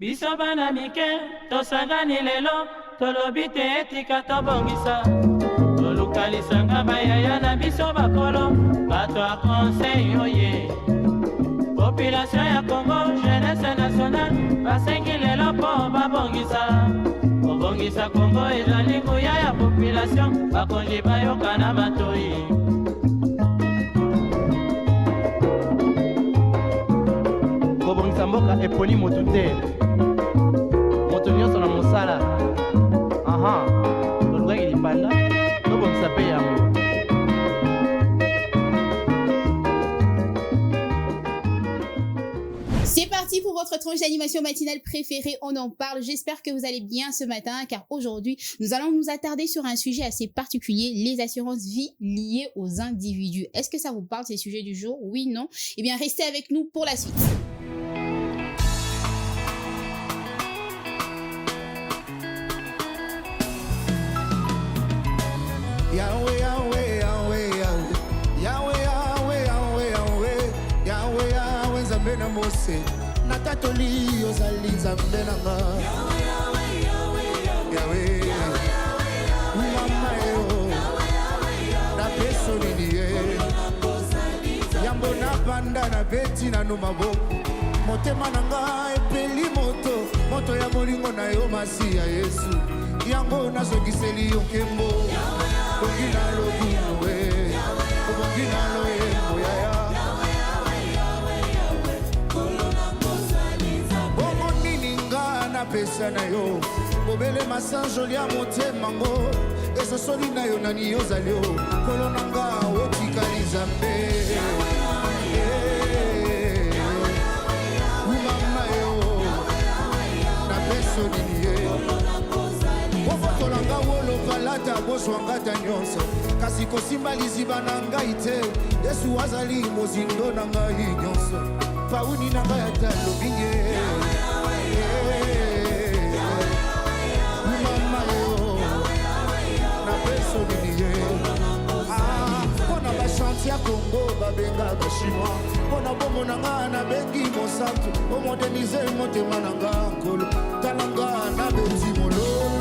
Biso bana mike, tosangani lelo, tolobi te etika tobongisa. Tolukalisanga bayaya na biso bakolo, bato a conseil oye. Population ya Congo, jeunesse nationale, basengi lelo po babongisa. Kobongisa Congo ezali nguya ya population, bakonzi bayoka na matoi. Kobongisa mboka eponi motu te. Moto nyonso na mosala. Aha, tolukaki lipanda, tobongisa pe yango. C'est parti pour votre tranche d'animation matinale préférée, on en parle. J'espère que vous allez bien ce matin car aujourd'hui, nous allons nous attarder sur un sujet assez particulier, les assurances vie liées aux individus. Est-ce que ça vous parle, ces sujets du jour? Oui, non? Eh bien, restez avec nous pour la suite. Yahweh, Yahweh, Yahweh, Yahweh, Yahweh, Yahweh, Yahweh, Yahweh, Yahweh, Yahweh, Nzambe na Mose, na tatoli ozali Nzambe na nga. Yahweh, Yahweh, mama yo, na peso nini yambo na banda na beti na no maboko, motema na nga epeli moto ya molingo na yo masiya Yesu, yango nazongiseli yo nkembo. Bongina lo kuwe, bongina lo moyaya. Bongo nini nga na pesa na yo, bobele masanjo lia motema ngo, esosoli na yo nani ozali yo, kolona nga otikali Nzambe. Mama yo, na peso nini ye. Tolanga wolo palata boswangata nyonso, kasi kosimba liziba na ngai te. Yesu azali mozindo na ngai nyonso, pauni na ngai ata lobinye. Mama yo, na peso nini ye. Pona bashanti ya Congo babenga bashinois, pona bomo na nga na bengi mosantu, omodernize motema na nga nkolo, talanga na beti mololo.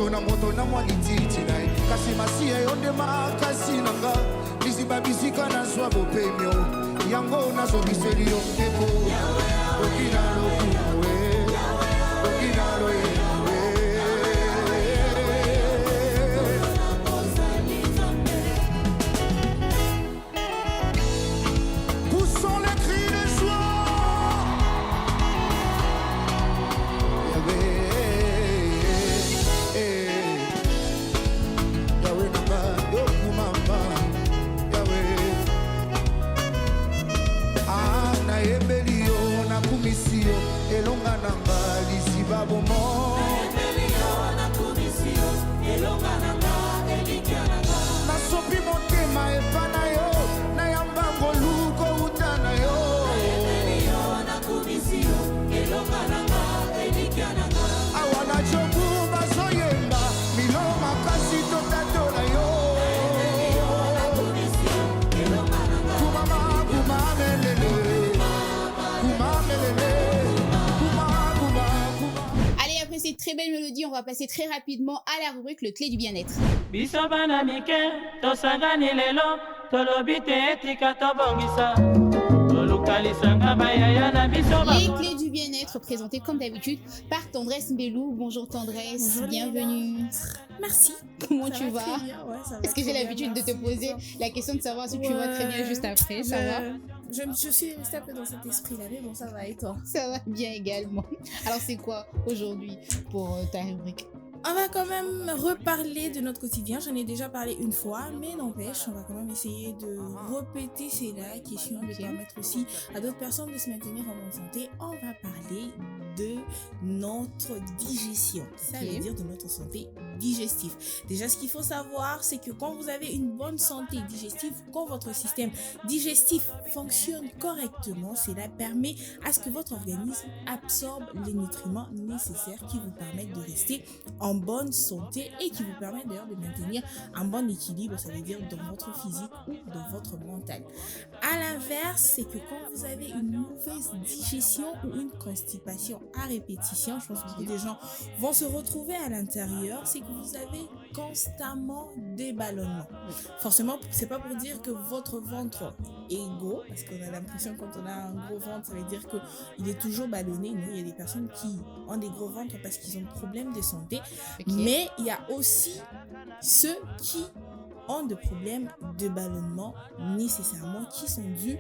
Na moto na mwalititi na kasi masiye yonde makasi nanga biziba bisika na swa bopemyo yango na zomiseli yo kebo okina lo kuwe okina lo yewe. Poussons les cris de joie. Elonga nanga lisiba bomo, na komisio elonga nanga elikia nanga, na sopi motema epana yo na yamba ngoluko utana yo, na komisio elonga nanga elikia nanga, awana chobu basoyemba milo makasi totatola yo, na komisio elonga nanga kumama kumamelele kumamelele. Cette très belle mélodie, on va passer très rapidement à la rubrique Le Clé du bien-être. Biso bana mike, tosangani lelo, tolobi te etika tobongisa. Tolukalisanga bayaya na biso bakolo. Les clés du bien-être présentées comme d'habitude par Tendresse Mbelou. Bonjour Tendresse, bonjour, bienvenue. Merci. Comment tu vas? Ouais, est-ce que j'ai l'habitude de te poser la question de savoir si tu vas très bien juste après? Ça va? Je suis restée un peu dans cet esprit-là, mais bon, ça va, et toi? Ça va bien également. Alors, c'est quoi aujourd'hui pour ta rubrique? On va quand même reparler de notre quotidien. J'en ai déjà parlé une fois, mais n'empêche, on va quand même essayer de répéter cela, question de permettre aussi à d'autres personnes de se maintenir en bonne santé. On va parler de notre digestion, ça veut dire de notre santé digestive. Déjà, ce qu'il faut savoir, c'est que quand vous avez une bonne santé digestive, quand votre système digestif fonctionne correctement, cela permet à ce que votre organisme absorbe les nutriments nécessaires qui vous permettent de rester en en bonne santé et qui vous permet d'ailleurs de maintenir un bon équilibre, ça veut dire dans votre physique ou dans votre mental. À l'inverse, c'est que quand vous avez une mauvaise digestion ou une constipation à répétition, je pense que beaucoup des gens vont se retrouver à l'intérieur, c'est que vous avez constamment des ballonnements. Forcément, c'est pas pour dire que votre ventre est gros, parce qu'on a l'impression quand on a un gros ventre, ça veut dire qu'il est toujours ballonné. Non, il y a des personnes qui ont des gros ventres parce qu'ils ont des problèmes de santé, mais il y a aussi ceux qui ont des problèmes de ballonnement nécessairement qui sont dus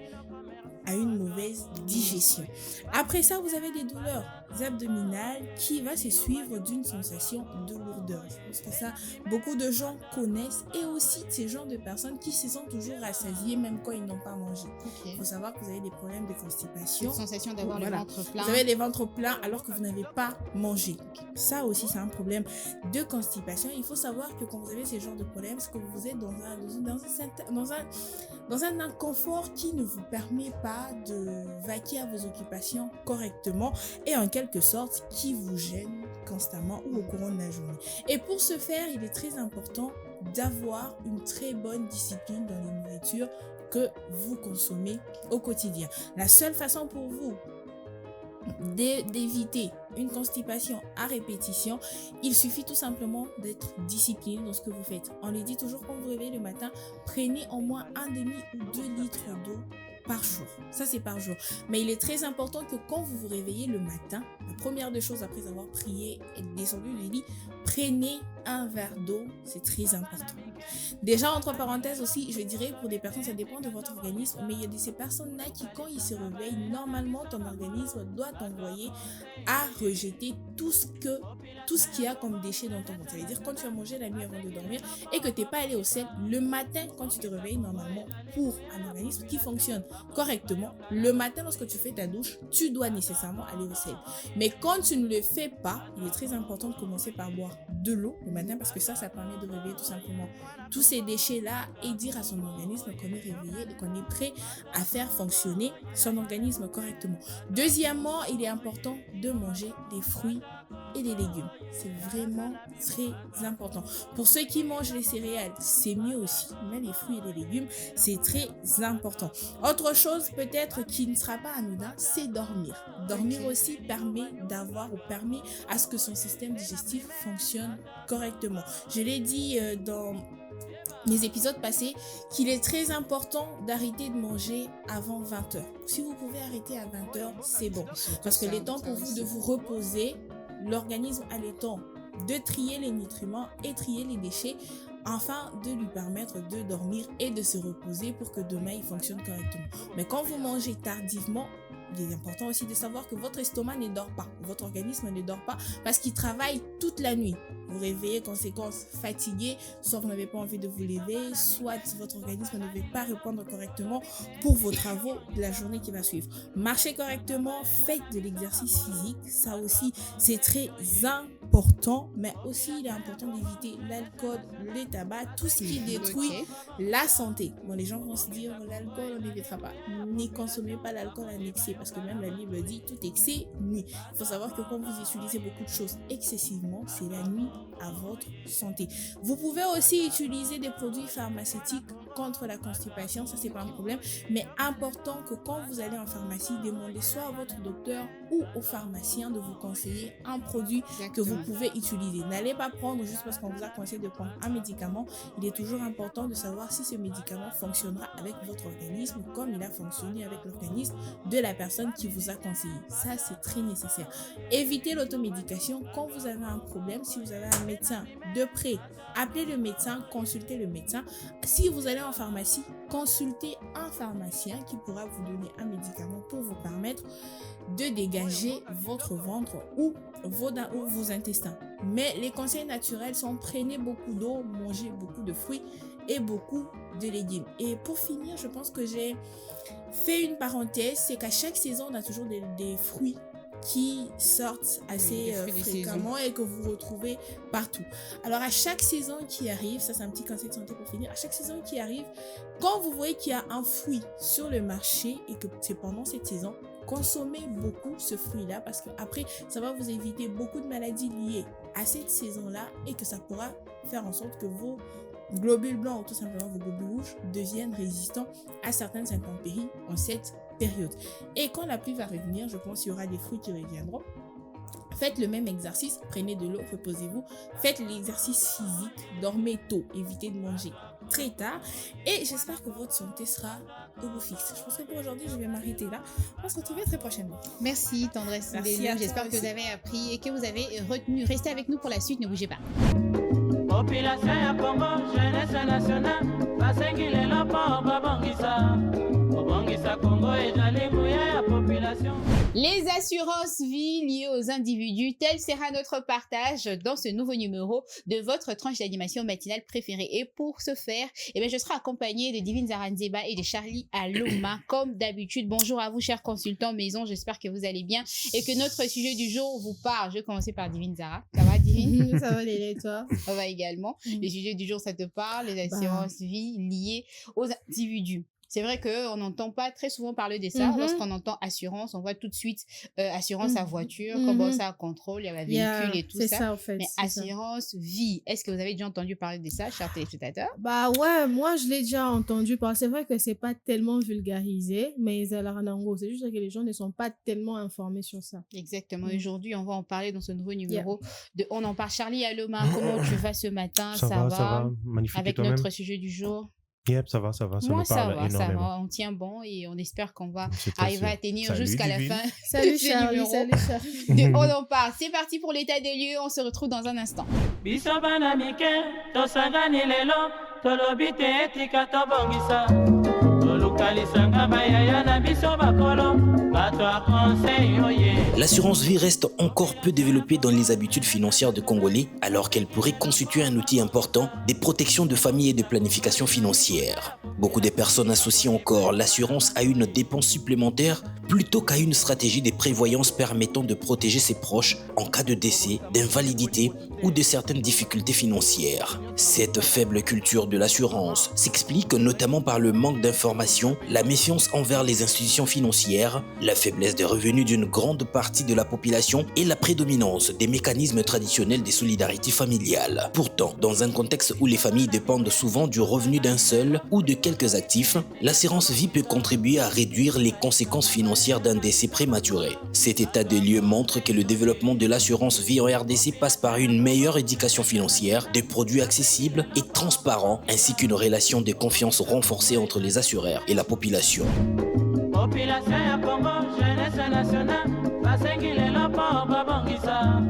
à une mauvaise digestion. Après ça, vous avez des douleurs abdominales qui va se suivre d'une sensation de lourdeur. Je pense que ça, beaucoup de gens connaissent, et aussi ces genres de personnes qui se sentent toujours rassasiées même quand ils n'ont pas mangé. Il faut savoir que vous avez des problèmes de constipation. Cette sensation d'avoir le ventre plein. Vous avez les ventres pleins alors que vous n'avez pas mangé. Ça aussi, c'est un problème de constipation. Il faut savoir que quand vous avez ces genres de problèmes, c'est que vous êtes dans un inconfort qui ne vous permet pas de vaquer à vos occupations correctement et en quelque sorte qui vous gêne constamment ou au courant de la journée. Et pour ce faire, il est très important d'avoir une très bonne discipline dans les nourritures que vous consommez au quotidien. La seule façon pour vous d'éviter une constipation à répétition, il suffit tout simplement d'être discipliné dans ce que vous faites. On le dit toujours, quand vous vous réveillez le matin, prenez au moins 1,5 ou 2 litres d'eau par jour. Ça, c'est par jour. Mais il est très important que quand vous vous réveillez le matin, la première des choses après avoir prié et descendu du lit, prenez un verre d'eau. C'est très important. Déjà, entre parenthèses aussi, je dirais pour des personnes, ça dépend de votre organisme, mais il y a de ces personnes-là qui, quand ils se réveillent, normalement, ton organisme doit t'envoyer à rejeter tout ce qu'il y a comme déchets dans ton ventre. Ça veut dire quand tu as mangé la nuit avant de dormir et que tu n'es pas allé au sel, le matin, quand tu te réveilles, normalement, pour un organisme qui fonctionne correctement, le matin, lorsque tu fais ta douche, tu dois nécessairement aller au sel. Mais quand tu ne le fais pas, il est très important de commencer par boire de l'eau le matin parce que ça permet de réveiller tout simplement tous ces déchets-là et dire à son organisme qu'on est réveillé et qu'on est prêt à faire fonctionner son organisme correctement. Deuxièmement, il est important de manger des fruits et des légumes. C'est vraiment très important. Pour ceux qui mangent les céréales, c'est mieux aussi, mais les fruits et les légumes, c'est très important. Autre chose peut-être qui ne sera pas anodin, c'est dormir. Dormir aussi permet à ce que son système digestif fonctionne correctement. Je l'ai dit dans mes épisodes passés qu'il est très important d'arrêter de manger avant 20h. Si vous pouvez arrêter à 20h, c'est bon. Parce que le temps pour vous de vous reposer, l'organisme a le temps de trier les nutriments et trier les déchets afin de lui permettre de dormir et de se reposer pour que demain il fonctionne correctement. Mais quand vous mangez tardivement, il est important aussi de savoir que votre estomac ne dort pas, votre organisme ne dort pas parce qu'il travaille toute la nuit. Vous réveillez, conséquence, fatigué, soit vous n'avez pas envie de vous lever, soit votre organisme ne veut pas répondre correctement pour vos travaux de la journée qui va suivre. Marchez correctement, faites de l'exercice physique, ça aussi c'est très important, mais aussi il est important d'éviter l'alcool, le tabac, tout ce qui détruit la santé. Bon, les gens vont se dire l'alcool on n'évitera pas. Ne consommez pas l'alcool en excès parce que même la Bible dit tout excès nuit. Il faut savoir que quand vous utilisez beaucoup de choses excessivement, c'est la nuit à votre santé. Vous pouvez aussi utiliser des produits pharmaceutiques contre la constipation, ça c'est pas un problème, mais important que quand vous allez en pharmacie, demandez soit à votre docteur ou au pharmacien de vous conseiller un produit que vous pouvez utiliser. N'allez pas prendre juste parce qu'on vous a conseillé de prendre un médicament. Il est toujours important de savoir si ce médicament fonctionnera avec votre organisme comme il a fonctionné avec l'organisme de la personne qui vous a conseillé. Ça c'est très nécessaire. Évitez l'automédication quand vous avez un problème. Si vous avez un médecin de près, appelez le médecin, consultez le médecin. Si vous allez en pharmacie, consultez un pharmacien qui pourra vous donner un médicament pour vous permettre de dégager votre ventre ou vos intestins. Mais les conseils naturels sont prenez beaucoup d'eau, mangez beaucoup de fruits et beaucoup de légumes. Et pour finir, je pense que j'ai fait une parenthèse, c'est qu'à chaque saison, on a toujours des fruits qui sortent assez fréquemment et que vous retrouvez partout. Alors à chaque saison qui arrive, ça c'est un petit conseil de santé pour finir, à chaque saison qui arrive, quand vous voyez qu'il y a un fruit sur le marché et que c'est pendant cette saison, consommez beaucoup ce fruit-là parce que après ça va vous éviter beaucoup de maladies liées à cette saison-là et que ça pourra faire en sorte que vos globules blancs ou tout simplement vos globules rouges deviennent résistants à certaines intempéries en cette période. Et quand la pluie va revenir, je pense qu'il y aura des fruits qui reviendront. Faites le même exercice, prenez de l'eau, reposez-vous, faites l'exercice physique, dormez tôt, évitez de manger très tard et j'espère que votre santé sera au beau fixe. Je pense que pour aujourd'hui, je vais m'arrêter là. On va se retrouver très prochainement. Merci Tendresse Merci Ndelo. à toi J'espère que aussi. vous avez appris et que vous avez retenu. Restez avec nous pour la suite, ne bougez pas. Population ya Congo, jeunesse nationale, basengi lelo po babongisa. Babongisa Congo ezali nguya ya population. Les assurances vie liées aux individus, tel sera notre partage dans ce nouveau numéro de votre tranche d'animation matinale préférée. Et pour ce faire, je serai accompagnée de Divine Zaranzeba et de Charlie Aloma, comme d'habitude. Bonjour à vous, chers consultants maison. J'espère que vous allez bien et que notre sujet du jour vous parle. Je vais commencer par Divine Zara. Ça va, Divine? Ça va, Léla, et toi? Ça va également. Le sujet du jour, ça te parle, les assurances vie liées aux individus. C'est vrai qu'on n'entend pas très souvent parler de ça. Lorsqu'on entend assurance, on voit tout de suite assurance à voiture, comme ça à contrôle, il y a véhicule et tout ça. C'est ça, en fait. Mais assurance vie, est-ce que vous avez déjà entendu parler de ça, chers téléspectateurs? Bah ouais, moi je l'ai déjà entendu parler. C'est vrai que c'est pas tellement vulgarisé, mais c'est juste que les gens ne sont pas tellement informés sur ça. Exactement. Aujourd'hui, on va en parler dans ce nouveau numéro de On en parle. Charlie Aloma, comment tu vas ce matin? Ça va. Magnifique. Avec notre sujet du jour. Yep, ça va. Moi, me parle énormément. ça va. On tient bon et on espère qu'on va C'est arriver sûr. à tenir Salut, jusqu'à la Divine. fin. Salut de ce Charlie, numéro salut Charlie. de On en parle. C'est parti pour l'état des lieux. On se retrouve dans un instant. Biso bana mike, tosangani lelo, tolobi te etika tobongisa. Tolukalisanga bayaya na biso bakolo, bato a conseil oye. L'assurance vie reste encore peu développée dans les habitudes financières de Congolais, alors qu'elle pourrait constituer un outil important des protections de famille et de planification financière. Beaucoup de personnes associent encore l'assurance à une dépense supplémentaire plutôt qu'à une stratégie de prévoyance permettant de protéger ses proches en cas de décès, d'invalidité ou de certaines difficultés financières. Cette faible culture de l'assurance s'explique notamment par le manque d'informations, la méfiance envers les institutions financières, la faiblesse des revenus d'une grande partie de la population et la prédominance des mécanismes traditionnels de solidarité familiale. Pourtant, dans un contexte où les familles dépendent souvent du revenu d'un seul ou de quelques actifs, l'assurance vie peut contribuer à réduire les conséquences financières d'un décès prématuré. Cet état des lieux montre que le développement de l'assurance vie en RDC passe par une meilleure éducation financière, des produits accessibles et transparents, ainsi qu'une relation de confiance renforcée entre les assureurs et la population. Population ya Congo, jeunesse nationale, basengi lelo po babongisa.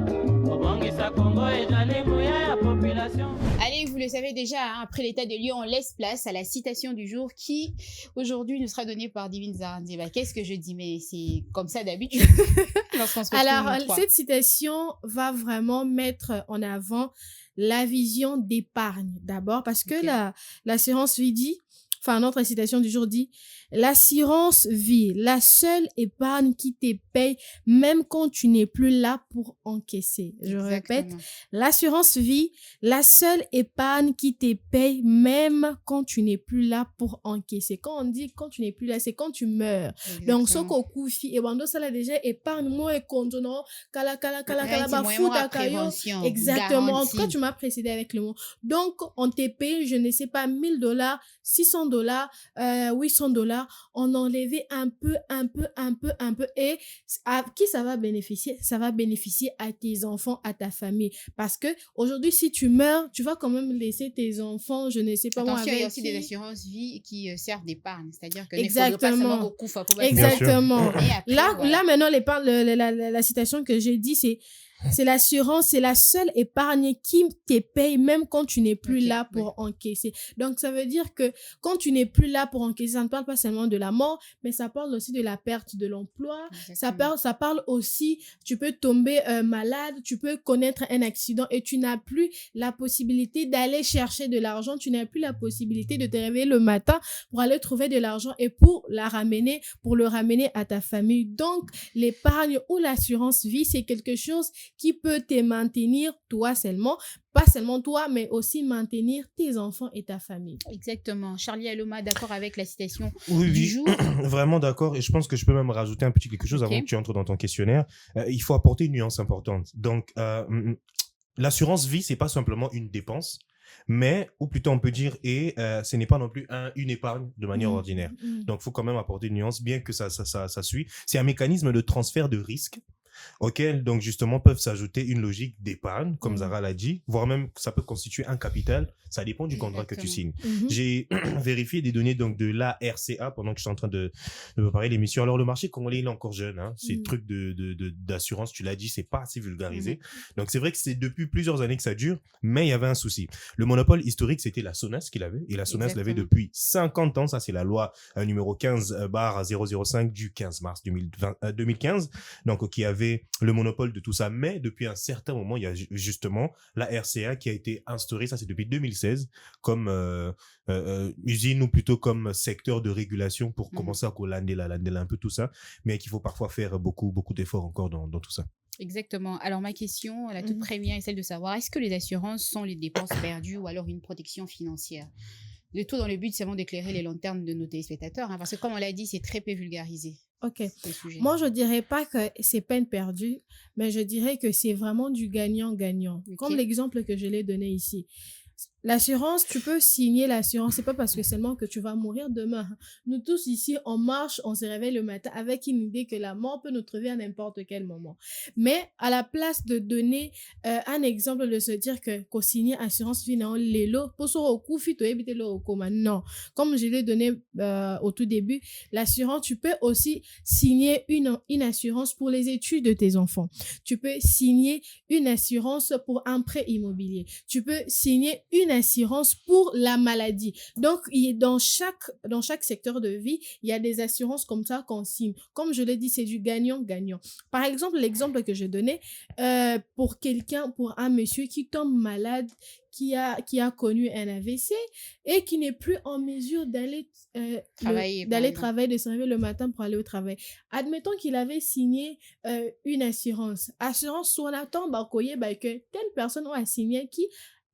Babongisa Congo ezali nguya ya population. Allez, vous le savez déjà, hein, après l'état des lieux, on laisse place à la citation du jour qui, aujourd'hui, nous sera donnée par Divine Zaranzeba. Qu'est-ce que je dis? Mais c'est comme ça d'habitude. Lorsqu'on se retrouve Alors, nous trois. cette citation va vraiment mettre en avant la vision d'épargne d'abord parce que l'assurance vie dit, enfin notre citation du jour dit, l'assurance vie, la seule épargne qui te paye même quand tu n'es plus là pour encaisser. Je répète, l'assurance vie, la seule épargne qui te paye même quand tu n'es plus là pour encaisser. Quand on dit quand tu n'es plus là, c'est quand tu meurs. Donc, ce qu'on koufi, et bando ça là déjà épargne moi et contenant kala bafuta kayo. Exactement. En tout cas, tu m'as précédé avec le mot. Donc, on te paye, je ne sais pas, $1000, $600, $800. On enlevait un peu. Et à qui ça va bénéficier? Ça va bénéficier à tes enfants, à ta famille. Parce que aujourd'hui, si tu meurs, tu vas quand même laisser tes enfants, je ne sais pas moi. Attention, il y a aussi des assurances vie qui servent d'épargne. C'est-à-dire que ne faudrait pas seulement au coup. Exactement. Après, là, maintenant, la citation que j'ai dit, c'est l'assurance, c'est la seule épargne qui te paye même quand tu n'es plus là pour encaisser. Donc, ça veut dire que quand tu n'es plus là pour encaisser, ça ne parle pas seulement de la mort, mais ça parle aussi de la perte de l'emploi. Ça parle aussi, tu peux tomber malade, tu peux connaître un accident et tu n'as plus la possibilité d'aller chercher de l'argent, tu n'as plus la possibilité de te réveiller le matin pour aller trouver de l'argent et pour le ramener à ta famille. Donc, l'épargne ou l'assurance vie, c'est quelque chose qui peut te maintenir toi seulement, pas seulement toi, mais aussi maintenir tes enfants et ta famille. Exactement. Charlie Aloma, d'accord avec la citation Oui, du jour? Vraiment d'accord. Et je pense que je peux même rajouter un petit quelque chose avant que tu entres dans ton questionnaire. Il faut apporter une nuance importante. Donc, l'assurance vie, c'est pas simplement une dépense, mais, ou plutôt on peut dire, ce n'est pas non plus une épargne de manière ordinaire. Donc, il faut quand même apporter une nuance, bien que ça suit. C'est un mécanisme de transfert de risque auxquels, donc, justement, peuvent s'ajouter une logique d'épargne, comme Zara l'a dit, voire même ça peut constituer un capital. Ça dépend du contrat que tu signes. J'ai vérifié des données donc, de l'ARCA pendant que je suis en train de préparer l'émission. Alors, le marché congolais, il est encore jeune. Hein. Ces trucs d'assurance, tu l'as dit, c'est pas assez vulgarisé. Donc, c'est vrai que c'est depuis plusieurs années que ça dure, mais il y avait un souci. Le monopole historique, c'était la SONAS qui l'avait, et la SONAS l'avait depuis 50 ans. Ça, c'est la loi numéro 15/005 du 15 mars 2015, donc qui avait le monopole de tout ça. Mais depuis un certain moment, il y a justement la RCA qui a été instaurée, ça c'est depuis 2016, comme usine ou plutôt comme secteur de régulation pour commencer à collander un peu tout ça, mais qu'il faut parfois faire beaucoup d'efforts encore dans tout ça. Exactement. Alors, ma question, la toute première, est celle de savoir, est-ce que les assurances sont les dépenses perdues ou alors une protection financière? Le tout dans le but, c'est vraiment d'éclairer les lanternes de nos téléspectateurs, hein, parce que comme on l'a dit, c'est très peu vulgarisé. Ok. Moi, je dirais pas que c'est peine perdue, mais je dirais que c'est vraiment du gagnant-gagnant. Okay. Comme l'exemple que je l'ai donné ici. L'assurance, tu peux signer l'assurance, c'est pas parce que seulement que tu vas mourir demain. Nous tous ici, on marche, on se réveille le matin avec une idée que la mort peut nous trouver à n'importe quel moment. Mais à la place de donner un exemple de se dire que qu'on signe assurance vie non lelo pour so au coup fito éviter le coma. Non, comme je l'ai donné au tout début, l'assurance, tu peux aussi signer une assurance pour les études de tes enfants. Tu peux signer une assurance pour un prêt immobilier. Tu peux signer une assurance pour la maladie. Donc, dans chaque secteur de vie, il y a des assurances comme ça qu'on signe. Comme je l'ai dit, c'est du gagnant-gagnant. Par exemple, l'exemple que je donnais, pour un monsieur qui tombe malade, qui a connu un AVC et qui n'est plus en mesure d'aller travailler, de se réveiller le matin pour aller au travail. Admettons qu'il avait signé une assurance sur la tombe que telle personne a signé qui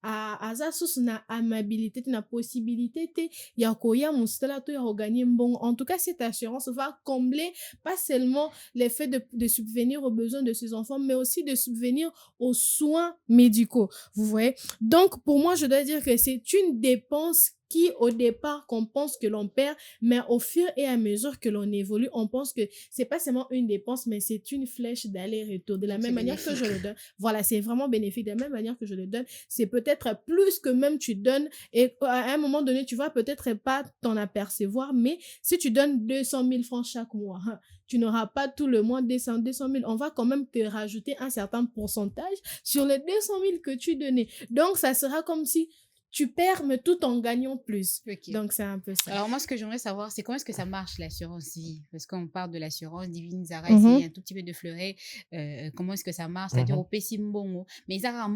aza sous na amabilité na possibilité ya koya mustala to ya gagner bon. En tout cas, cette assurance va combler pas seulement les faits de subvenir aux besoins de ses enfants, mais aussi de subvenir aux soins médicaux. Vous voyez? Donc, pour moi, je dois dire que c'est une dépense qui, au départ, qu'on pense que l'on perd, mais au fur et à mesure que l'on évolue, on pense que c'est pas seulement une dépense, mais c'est une flèche d'aller-retour. De la même manière que je le donne. Voilà, c'est vraiment bénéfique. De la même manière que je le donne, c'est peut-être plus que même tu donnes, et à un moment donné, tu vas peut-être pas t'en apercevoir, mais si tu donnes 200 000 francs chaque mois, tu n'auras pas tout le mois 200 000. On va quand même te rajouter un certain pourcentage sur les 200 000 que tu donnais. Donc, ça sera comme si tu perds, mais tout en gagnant plus. Okay. Donc, c'est un peu ça. Alors, moi, ce que j'aimerais savoir, c'est comment est-ce que ça marche, l'assurance vie? Parce qu'on parle de l'assurance, Divine Zara, un tout petit peu de fleuret. Comment est-ce que ça marche? C'est-à-dire, au Pessimbongo. Mais Zara,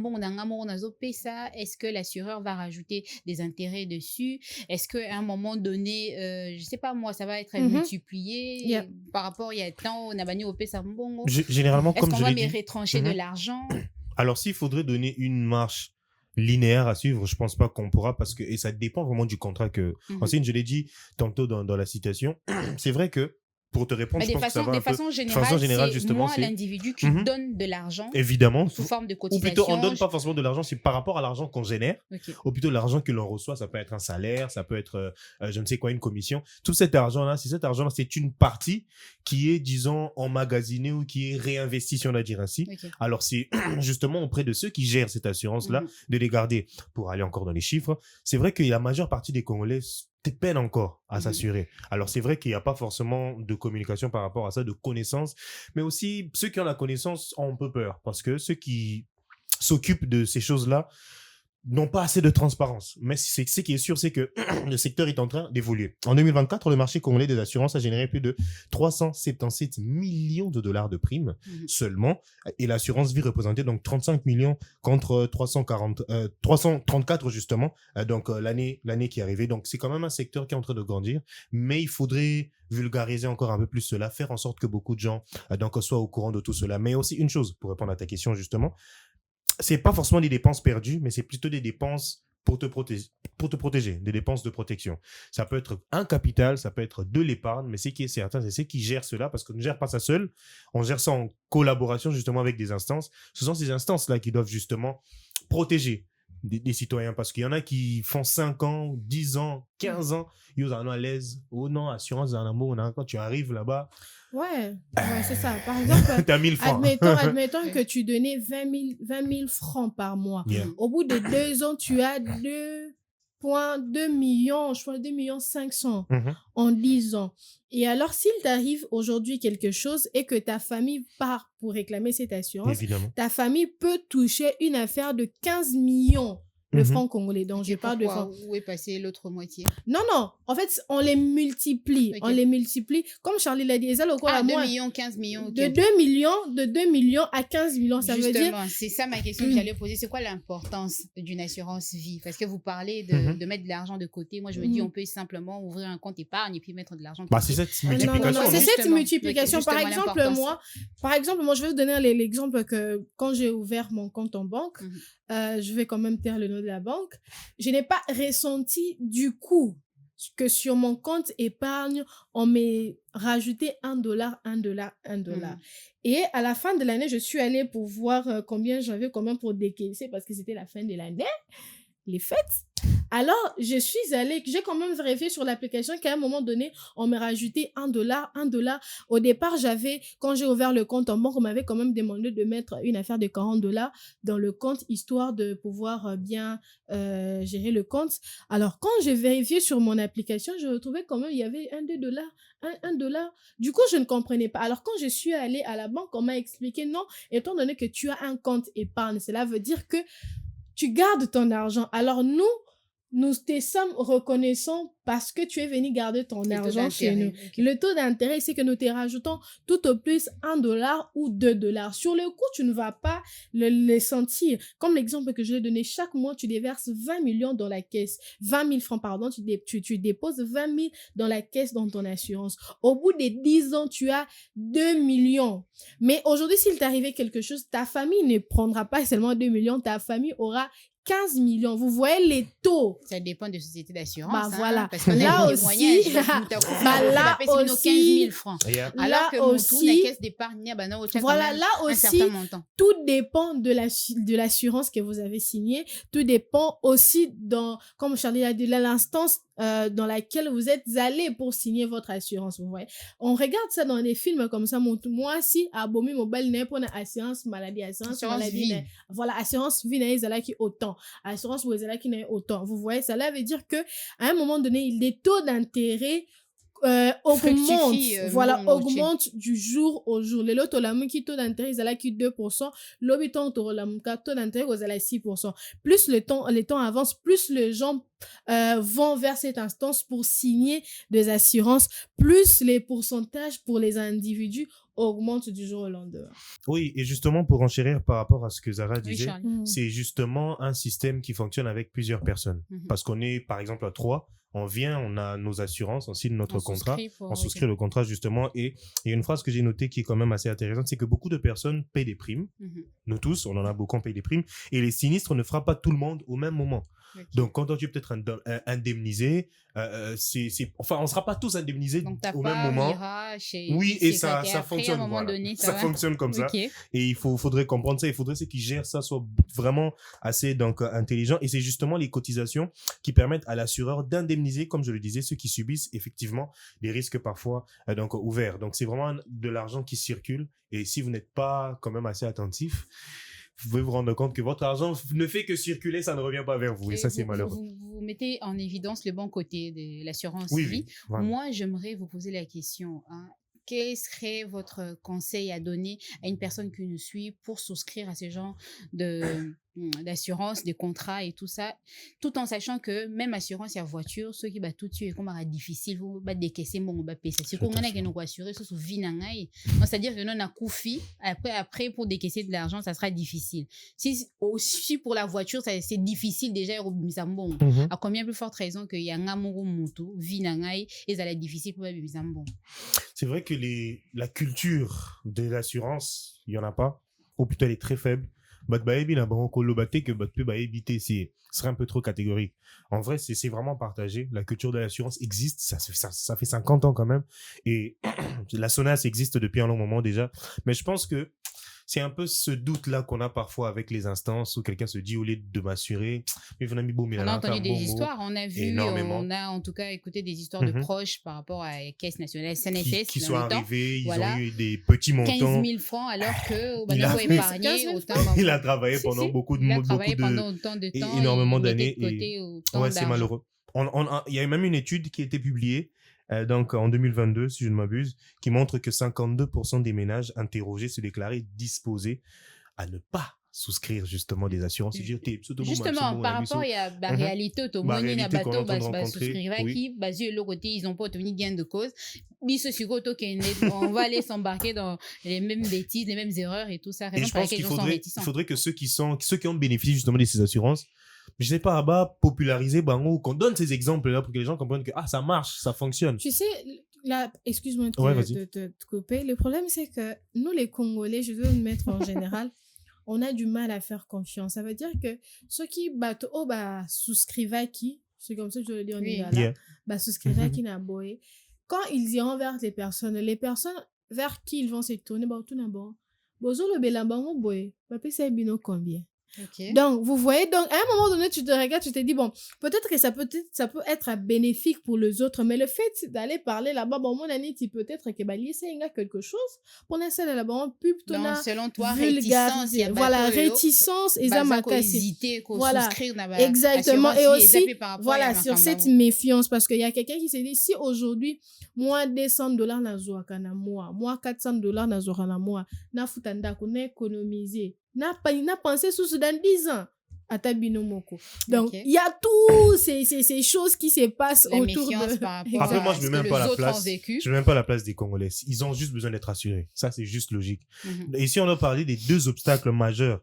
est-ce que l'assureur va rajouter des intérêts dessus? Est-ce qu'à un moment donné, je sais pas moi, ça va être multiplié par rapport, il y a tant, on a banni au Pessimbongo? Généralement, comme je l'ai dit. Est-ce qu'on va me retrancher de l'argent? Alors, s'il faudrait donner une marche linéaire à suivre, je pense pas qu'on pourra, parce que, et ça dépend vraiment du contrat que, ensuite, je l'ai dit tantôt dans la citation, c'est vrai que, pour te répondre, je pense que ça va un peu... De façon générale, justement, moi, l'individu qui donne de l'argent, évidemment, sous forme de cotisation. Ou plutôt, on donne pas forcément de l'argent, c'est par rapport à l'argent qu'on génère, ou plutôt l'argent que l'on reçoit, ça peut être un salaire, ça peut être, je ne sais quoi, une commission. Tout cet argent-là, c'est une partie qui est, disons, emmagasinée ou qui est réinvestie, si on va dire ainsi. Alors, c'est justement auprès de ceux qui gèrent cette assurance-là, de les garder. Pour aller encore dans les chiffres, c'est vrai que la majeure partie des Congolais peine encore à s'assurer. Alors, c'est vrai qu'il n'y a pas forcément de communication par rapport à ça, de connaissances, mais aussi ceux qui ont la connaissance ont un peu peur, parce que ceux qui s'occupent de ces choses-là n'ont pas assez de transparence. Mais ce qui est sûr, c'est que le secteur est en train d'évoluer. En 2024, le marché congolais des assurances a généré plus de 377 millions de dollars de primes seulement, et l'assurance vie représentait donc 35 millions contre 334 justement, donc l'année qui est arrivée. Donc c'est quand même un secteur qui est en train de grandir, mais il faudrait vulgariser encore un peu plus cela, faire en sorte que beaucoup de gens donc soient au courant de tout cela. Mais aussi une chose, pour répondre à ta question justement, c'est pas forcément des dépenses perdues, mais c'est plutôt des dépenses pour te protéger, des dépenses de protection. Ça peut être un capital, ça peut être de l'épargne, mais ce qui est certain, c'est ceux qui gèrent cela, parce qu'on ne gère pas ça seul, on gère ça en collaboration justement avec des instances. Ce sont ces instances-là qui doivent justement protéger des citoyens, parce qu'il y en a qui font 5 ans, 10 ans, 15 ans, ils sont à l'aise. Oh non, assurance d'un amour, quand tu arrives là-bas. Ouais, c'est ça. Par exemple, t'as 1000 francs. Admettons que tu donnais 20 000 francs par mois. Yeah. Au bout de 2 ans, tu as 2,2 millions, je crois 2 millions 500 en 10 ans. Et alors, s'il t'arrive aujourd'hui quelque chose et que ta famille part pour réclamer cette assurance, évidemment, ta famille peut toucher une affaire de 15 millions de francs congolais. Donc, je parle de francs. Où est passée l'autre moitié? Non. En fait, on les multiplie. Okay. On les multiplie. Comme Charlie l'a dit, 2 millions, 15 millions. Okay. De 2 millions à 15 millions, ça veut dire... Justement, c'est ça ma question que j'allais poser. C'est quoi l'importance d'une assurance vie? Parce que vous parlez de mettre de l'argent de côté. Moi, je me dis, on peut simplement ouvrir un compte épargne et puis mettre de l'argent de côté. C'est cette multiplication. Non, c'est cette multiplication. Par exemple, moi, je vais vous donner l'exemple que quand j'ai ouvert mon compte en banque, je vais quand même taire le nom de la banque, je n'ai pas ressenti du coup que sur mon compte épargne, on m'ait rajouté $1. Et à la fin de l'année, je suis allée pour voir combien j'avais pour décaisser parce que c'était la fin de l'année, les fêtes. Alors, j'ai quand même vérifié sur l'application qu'à un moment donné, on m'a rajouté $1. Au départ, quand j'ai ouvert le compte en banque, on m'avait quand même demandé de mettre une affaire de $40 dans le compte, histoire de pouvoir bien gérer le compte. Alors, quand j'ai vérifié sur mon application, je retrouvais quand même, il y avait $1. Du coup, je ne comprenais pas. Alors, quand je suis allée à la banque, on m'a expliqué, non, étant donné que tu as un compte épargne, cela veut dire que tu gardes ton argent. Alors, nous te sommes reconnaissants parce que tu es venu garder ton argent chez nous. Okay. Le taux d'intérêt, c'est que nous te rajoutons tout au plus $1 ou $2. Sur le coup, tu ne vas pas le sentir. Comme l'exemple que je l'ai donné, chaque mois, tu déverses 20 millions dans la caisse. 20 000 francs, pardon, tu déposes 20 000 dans la caisse dans ton assurance. Au bout de 10 ans, tu as 2 millions. Mais aujourd'hui, s'il t'arrivait quelque chose, ta famille ne prendra pas seulement 2 millions, ta famille aura 15 millions. Vous voyez les taux. Ça dépend des sociétés d'assurance. Voilà. Parce qu'on a des moyens. Là aussi, 15 000 francs. Yeah. Alors que aussi, la caisse d'épargne, voilà, là aussi, tout dépend de l'assurance que vous avez signée. Tout dépend aussi comme Charlie a dit, l'instance dans laquelle vous êtes allé pour signer votre assurance. Vous voyez. On regarde ça dans des films comme ça. Moi, si Abomi Mobile n'est pas assurance maladie, assurance maladie. Voilà, assurance vie n'est qui autant. Assurance vous qui n'est autant. Vous voyez, ça veut dire que à un moment donné, les taux d'intérêt augmente du jour au jour. Les lots qui taux d'intérêt ils qui 2%, l'habitant taux d'intérêt ils 6%. Plus le temps avance, plus les gens vont vers cette instance pour signer des assurances, plus les pourcentages pour les individus augmentent du jour au lendemain. Oui, et justement pour enchérir par rapport à ce que Zara disait, c'est justement un système qui fonctionne avec plusieurs personnes. Parce qu'on est par exemple à 3, on vient, on a nos assurances, on signe notre contrat, on souscrit le contrat justement, et il y a une phrase que j'ai notée qui est quand même assez intéressante, c'est que beaucoup de personnes payent des primes, nous tous, on en a beaucoup, on paye des primes, et les sinistres ne frappent pas tout le monde au même moment. Okay. Donc, quand tu es peut-être indemnisé, enfin, on ne sera pas tous indemnisés au même moment. Oui, et ça fonctionne. Ça fonctionne comme ça. Et il faudrait comprendre ça. Il faudrait qu'ils gèrent ça, soit vraiment assez intelligent. Et c'est justement les cotisations qui permettent à l'assureur d'indemniser, comme je le disais, ceux qui subissent effectivement des risques parfois ouverts. Donc, c'est vraiment de l'argent qui circule. Et si vous n'êtes pas quand même assez attentif, vous pouvez vous rendre compte que votre argent ne fait que circuler, ça ne revient pas vers vous. Et ça, c'est malheureux. Vous mettez en évidence le bon côté de l'assurance vie. Oui, voilà. Moi, j'aimerais vous poser la question. Quel serait votre conseil à donner à une personne qui nous suit pour souscrire à ce genre d'assurance, des contrats et tout ça, tout en sachant que même assurance et voiture, ceux qui tout tuer comme difficile, vous décaisser mon payer. C'est qu'on a qui nous assurer sur vie nangai. C'est-à-dire que nous on a koufi après pour décaisser de l'argent, ça sera difficile. Si aussi pour la voiture, c'est difficile déjà bon. À combien plus forte raison que y a un amour moto vie nangai et ça va être difficile pour bon. C'est vrai que la culture de l'assurance, il y en a pas, ou plutôt elle est très faible ce serait un peu trop catégorique. En vrai, c'est vraiment partagé. La culture de l'assurance existe, ça fait 50 ans quand même. Et la SONAS existe depuis un long moment déjà. Mais je pense que c'est un peu ce doute-là qu'on a parfois avec les instances où quelqu'un se dit, au lieu de m'assurer, on a entendu des histoires, on a vu, on a en tout cas écouté des histoires de proches par rapport à la Caisse nationale SNSS. Qui sont arrivés, ils ont eu des petits montants. 15 000 francs alors que il a épargné autant. Il a travaillé pendant beaucoup de temps, énormément d'années. Ouais, c'est malheureux. Il y a même une étude qui a été publiée donc en 2022, si je ne m'abuse, qui montre que 52% des ménages interrogés se déclaraient disposés à ne pas souscrire justement des assurances. Justement, par rapport à la réalité, tout le monde a bateau souscrire qui, basé le côté, ils n'ont pas obtenu gain de cause. On va aller s'embarquer dans les mêmes bêtises, les mêmes erreurs et tout ça. Et je pense qu'il faudrait que ceux qui ont bénéficié justement de ces assurances, je sais pas, populariser Bango, qu'on donne ces exemples-là pour que les gens comprennent que ça marche, ça fonctionne. Tu sais, là, excuse-moi de te couper. Le problème, c'est que nous, les Congolais, je veux le mettre en général, on a du mal à faire confiance. Ça veut dire que ceux qui souscrivent à qui, c'est comme ça que je le dis en lingala, souscrivent à qui n'a boé. Quand ils iront vers les personnes vers qui ils vont se tourner, tout d'abord, bozo le belambango boé, papi c'est bino combien? Okay. Donc, vous voyez, à un moment donné, tu te regardes, tu te dis, bon, peut-être que ça peut être bénéfique pour les autres, mais le fait d'aller parler là-bas, bon, mon ami, peut-être que il y a quelque chose, pour l'instant, là-bas, pub, selon toi, réticence, et voilà, exactement, et aussi, voilà, sur cette méfiance, parce qu'il y a quelqu'un qui s'est dit, si aujourd'hui, moi, $200 na zoaka na moi $400 na zoaka na moi, na futanda, qu'on a économisé, n'a pensé sous dans 10 ans à Tabinomoko. Donc, il y a tous ces choses qui se passent autour de... Après, moi, je ne mets même pas la place des Congolais. Ils ont juste besoin d'être assurés. Ça, c'est juste logique. Et si on doit parler des deux obstacles majeurs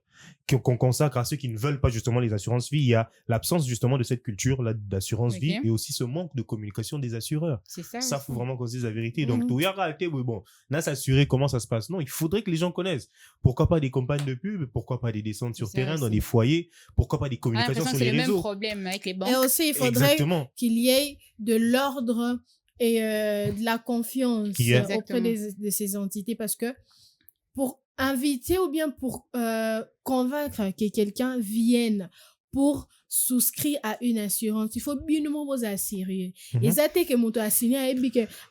qu'on consacre à ceux qui ne veulent pas justement les assurances vie, il y a l'absence justement de cette culture là d'assurance vie et aussi ce manque de communication des assureurs. C'est ça. Ça, faut vraiment qu'on se dise la vérité. Donc, tout y a réalité, bon, là, s'assurer comment ça se passe. Non, il faudrait que les gens connaissent. Pourquoi pas des campagnes de pub? Pourquoi pas des descentes sur terrain dans des foyers? Pourquoi pas des communications sur les réseaux? C'est le même problème avec les banques. Et aussi, il faudrait qu'il y ait de l'ordre et de la confiance auprès de ces entités parce que pour inviter ou bien pour convaincre que quelqu'un vienne pour souscrire à une assurance, il faut bien nous assurer. Et ça, c'est que mon assuré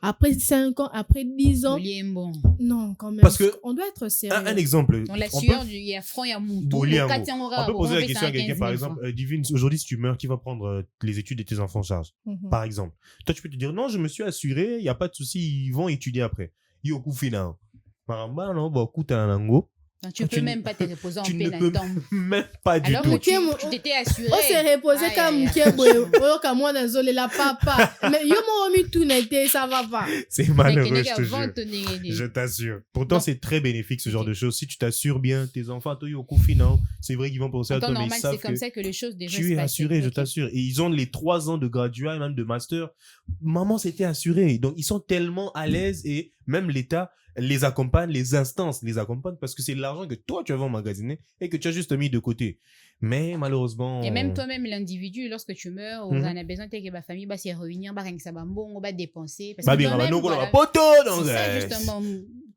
après 5 ans, après 10 ans, non, quand même. Parce que on doit être sérieux. Un exemple. On l'assure, il y a franc, il y a mouton. On peut poser la question à quelqu'un, par exemple, Divine, aujourd'hui, si tu meurs, qui va prendre les études de tes enfants en charge, par exemple. Toi, tu peux te dire, non, je me suis assuré, il n'y a pas de souci, ils vont étudier après. Yoku Fina. Tu peux même pas te reposer en paix. Tu ne peux même pas du tout. Alors que tu t'étais assuré. On s'est reposé comme moi dans la papa. Mais yo mon ami tout n'était ça va pas. C'est malheureux, je te jure. Je t'assure. Pourtant c'est très bénéfique ce genre de choses. Si tu t'assures bien tes enfants, c'est vrai qu'ils vont penser à toi, mais ils savent c'est comme ça que les choses devraient se passer. Tu es assuré, je t'assure. Et ils ont les 3 ans de graduat, même de master. Maman s'était assurée. Donc ils sont tellement à l'aise et même l'État les accompagne, les instances les accompagnent parce que c'est l'argent que toi tu avais emmagasiné et que tu as juste mis de côté. Mais malheureusement... Et même toi-même, l'individu, lorsque tu meurs, on a besoin que ma famille va se réunir, on va dépenser. Parce que c'est ça justement,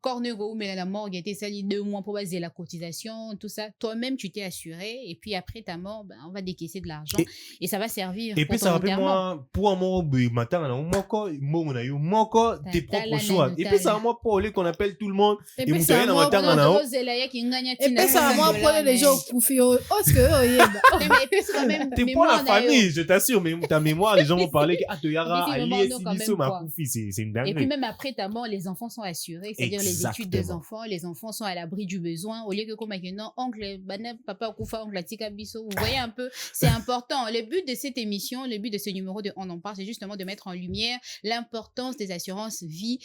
Cornego, mais la morgue était sali 2 mois pour baser la cotisation, tout ça. Toi-même, tu t'es assuré et puis après ta mort, on va décaisser de l'argent et ça va servir. Et puis ça rappelle moi, pour un moment, matin, tes propres choix. Et puis ça va moi pour qu'on appelle tout le monde. Et puis ça va moi pour les gens couffés. T'es pour la famille, je t'assure, mais ta mémoire, les gens vont parler que c'est une dinguerie. Et puis même après ta mort, les enfants sont assurés, c'est-à-dire les études des enfants, les enfants sont à l'abri du besoin, au lieu que comme non, oncle, papa, Koufa, oncle, Tika, Bisso, vous voyez un peu, c'est important. Le but de cette émission, le but de ce numéro de On en parle, c'est justement de mettre en lumière l'importance des assurances vie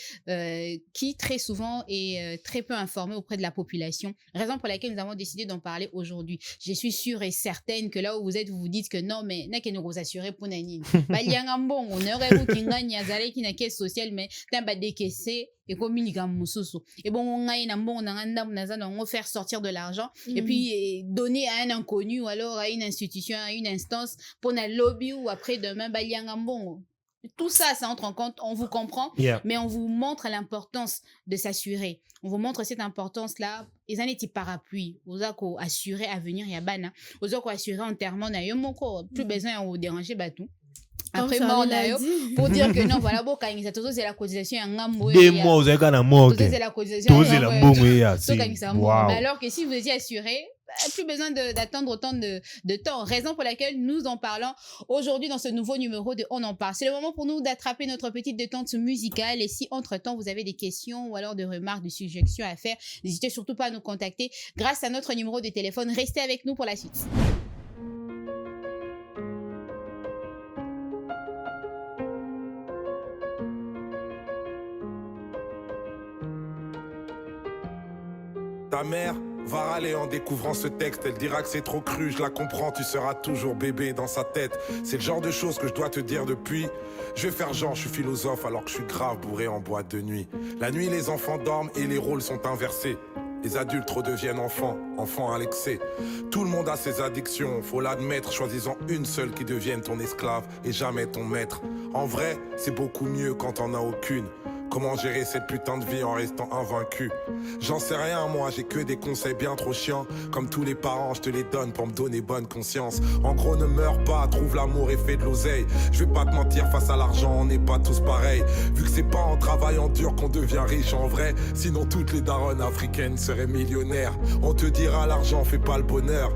qui très souvent est très peu informée auprès de la population. Raison pour laquelle nous avons décidé d'en parler aujourd'hui. Je suis sûre et certaine que là où vous êtes, vous vous dites que non, mais n'a qu'à nous assurer pour Nanine. Il y a un bon, on aurait vous qui gagne, qui n'a caisse sociale, mais t'as pas décaissé. et comme il et bon on a on faire sortir de l'argent et puis donner à un inconnu ou alors à une institution, à une instance pour un lobby ou après demain tout ça, ça entre en compte, on vous comprend, mais on vous montre l'importance de s'assurer. On vous montre cette importance-là. Ils en étaient parapluie. Vous avez assuré à venir, il y a bana. Vous avez assuré enterrement, plus besoin de vous déranger, tout. Après, pour dire que non, voilà, bon, quand ils ont c'est la cotisation, des mois, vous avez quand même mort. C'est la cotisation. Alors que si vous étiez assuré, plus besoin d'attendre autant de temps. Raison pour laquelle nous en parlons aujourd'hui dans ce nouveau numéro de On en parle. C'est le moment pour nous d'attraper notre petite détente musicale. Et si entre-temps vous avez des questions ou alors des remarques, des suggestions à faire, n'hésitez surtout pas à nous contacter grâce à notre numéro de téléphone. Restez avec nous pour la suite. Ta mère va râler en découvrant ce texte. Elle dira que c'est trop cru, je la comprends, tu seras toujours bébé dans sa tête. C'est le genre de choses que je dois te dire depuis. Je vais faire genre, je suis philosophe alors que je suis grave bourré en boîte de nuit. La nuit, les enfants dorment et les rôles sont inversés. Les adultes redeviennent enfants, enfants à l'excès. Tout le monde a ses addictions, faut l'admettre. Choisissant une seule qui devienne ton esclave et jamais ton maître. En vrai, c'est beaucoup mieux quand t'en as aucune. Comment gérer cette putain de vie en restant invaincu? J'en sais rien moi, j'ai que des conseils bien trop chiants. Comme tous les parents, je te les donne pour me donner bonne conscience. En gros, ne meurs pas, trouve l'amour et fais de l'oseille. Je vais pas te mentir, face à l'argent, on n'est pas tous pareils. Vu que c'est pas en travaillant dur qu'on devient riche en vrai. Sinon toutes les daronnes africaines seraient millionnaires. On te dira l'argent fait pas le bonheur.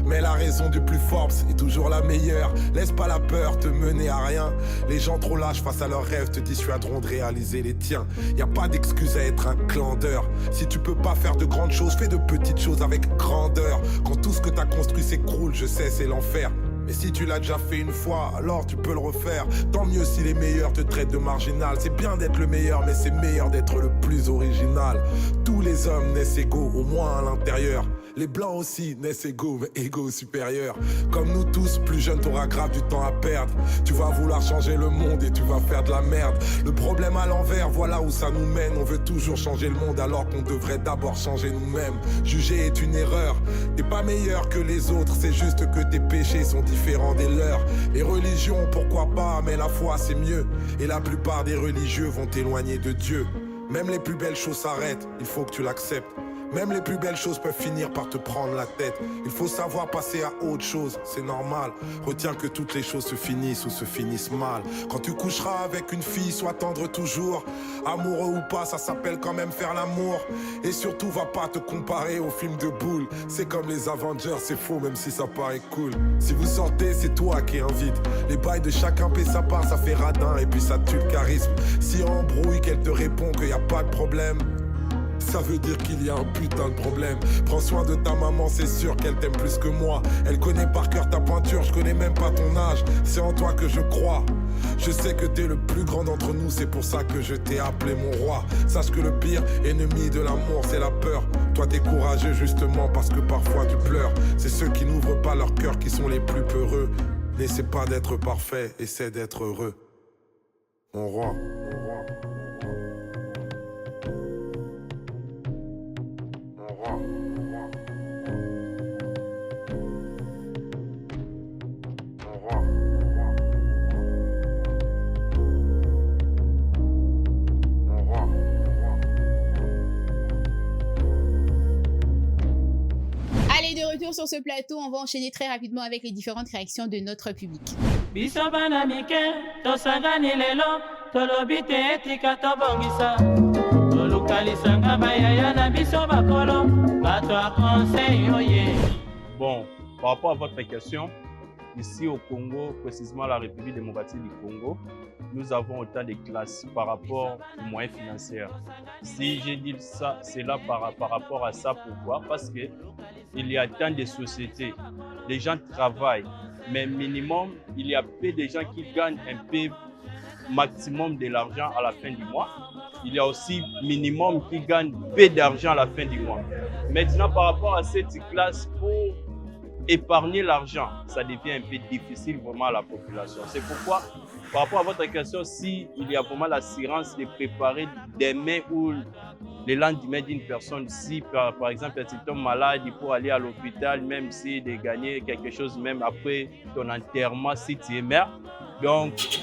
Mais la raison du plus fort est toujours la meilleure. Laisse pas la peur te mener à rien. Les gens trop lâches face à leurs rêves te dissuaderont de réaliser les tiens. Y a pas d'excuse à être un clandeur. Si tu peux pas faire de grandes choses, fais de petites choses avec grandeur. Quand tout ce que t'as construit s'écroule, je sais c'est l'enfer. Mais si tu l'as déjà fait une fois, alors tu peux le refaire. Tant mieux si les meilleurs te traitent de marginal. C'est bien d'être le meilleur, mais c'est meilleur d'être le plus original. Tous les hommes naissent égaux, au moins à l'intérieur. Les blancs aussi naissent égaux, mais égaux supérieurs. Comme nous tous, plus jeune t'auras grave du temps à perdre. Tu vas vouloir changer le monde et tu vas faire de la merde. Le problème à l'envers, voilà où ça nous mène. On veut toujours changer le monde alors qu'on devrait d'abord changer nous-mêmes. Juger est une erreur, t'es pas meilleur que les autres. C'est juste que tes péchés sont différents des leurs. Les religions, pourquoi pas, mais la foi c'est mieux. Et la plupart des religieux vont t'éloigner de Dieu. Même les plus belles choses s'arrêtent, il faut que tu l'acceptes. Même les plus belles choses peuvent finir par te prendre la tête. Il faut savoir passer à autre chose, c'est normal. Retiens que toutes les choses se finissent ou se finissent mal. Quand tu coucheras avec une fille, sois tendre toujours. Amoureux ou pas, ça s'appelle quand même faire l'amour. Et surtout, va pas te comparer aux films de boules. C'est comme les Avengers, c'est faux même si ça paraît cool. Si vous sortez, c'est toi qui invite. Les bails de chacun paie sa part, ça fait radin et puis ça tue le charisme. Si on embrouille, qu'elle te répond qu'il y a pas de problème, ça veut dire qu'il y a un putain de problème. Prends soin de ta maman, c'est sûr qu'elle t'aime plus que moi. Elle connaît par cœur ta pointure, je connais même pas ton âge. C'est en toi que je crois. Je sais que t'es le plus grand d'entre nous, c'est pour ça que je t'ai appelé mon roi. Sache que le pire ennemi de l'amour, c'est la peur. Toi t'es courageux justement parce que parfois tu pleures. C'est ceux qui n'ouvrent pas leur cœur qui sont les plus peureux. N'essaie pas d'être parfait, essaie d'être heureux. Mon roi. Allez, de retour sur ce plateau, on va enchaîner très rapidement avec les différentes réactions de notre public. biso bana mike tosangani lelo tolobi te etika tobongisa tolukalisanga bayaya na biso bakolo bato ya conseil oye. Bon, par rapport à votre question, ici au Congo, précisément la République démocratique du Congo, nous avons autant de classes par rapport aux moyens financiers. Si j'ai dit ça, c'est là par rapport à ça, pourquoi? Parce que il y a tant de sociétés, les gens travaillent, mais minimum, il y a peu de gens qui gagnent un peu maximum de l'argent à la fin du mois. Il y a aussi minimum qui gagnent peu d'argent à la fin du mois. Maintenant, par rapport à cette classe, pour épargner l'argent, ça devient un peu difficile vraiment à la population. C'est pourquoi, par rapport à votre question, s'il y a vraiment l'assurance de préparer demain ou le lendemain d'une personne, si par exemple tu tombes malade, il faut aller à l'hôpital, même si de gagner quelque chose, même après ton enterrement, si tu es mère. Donc,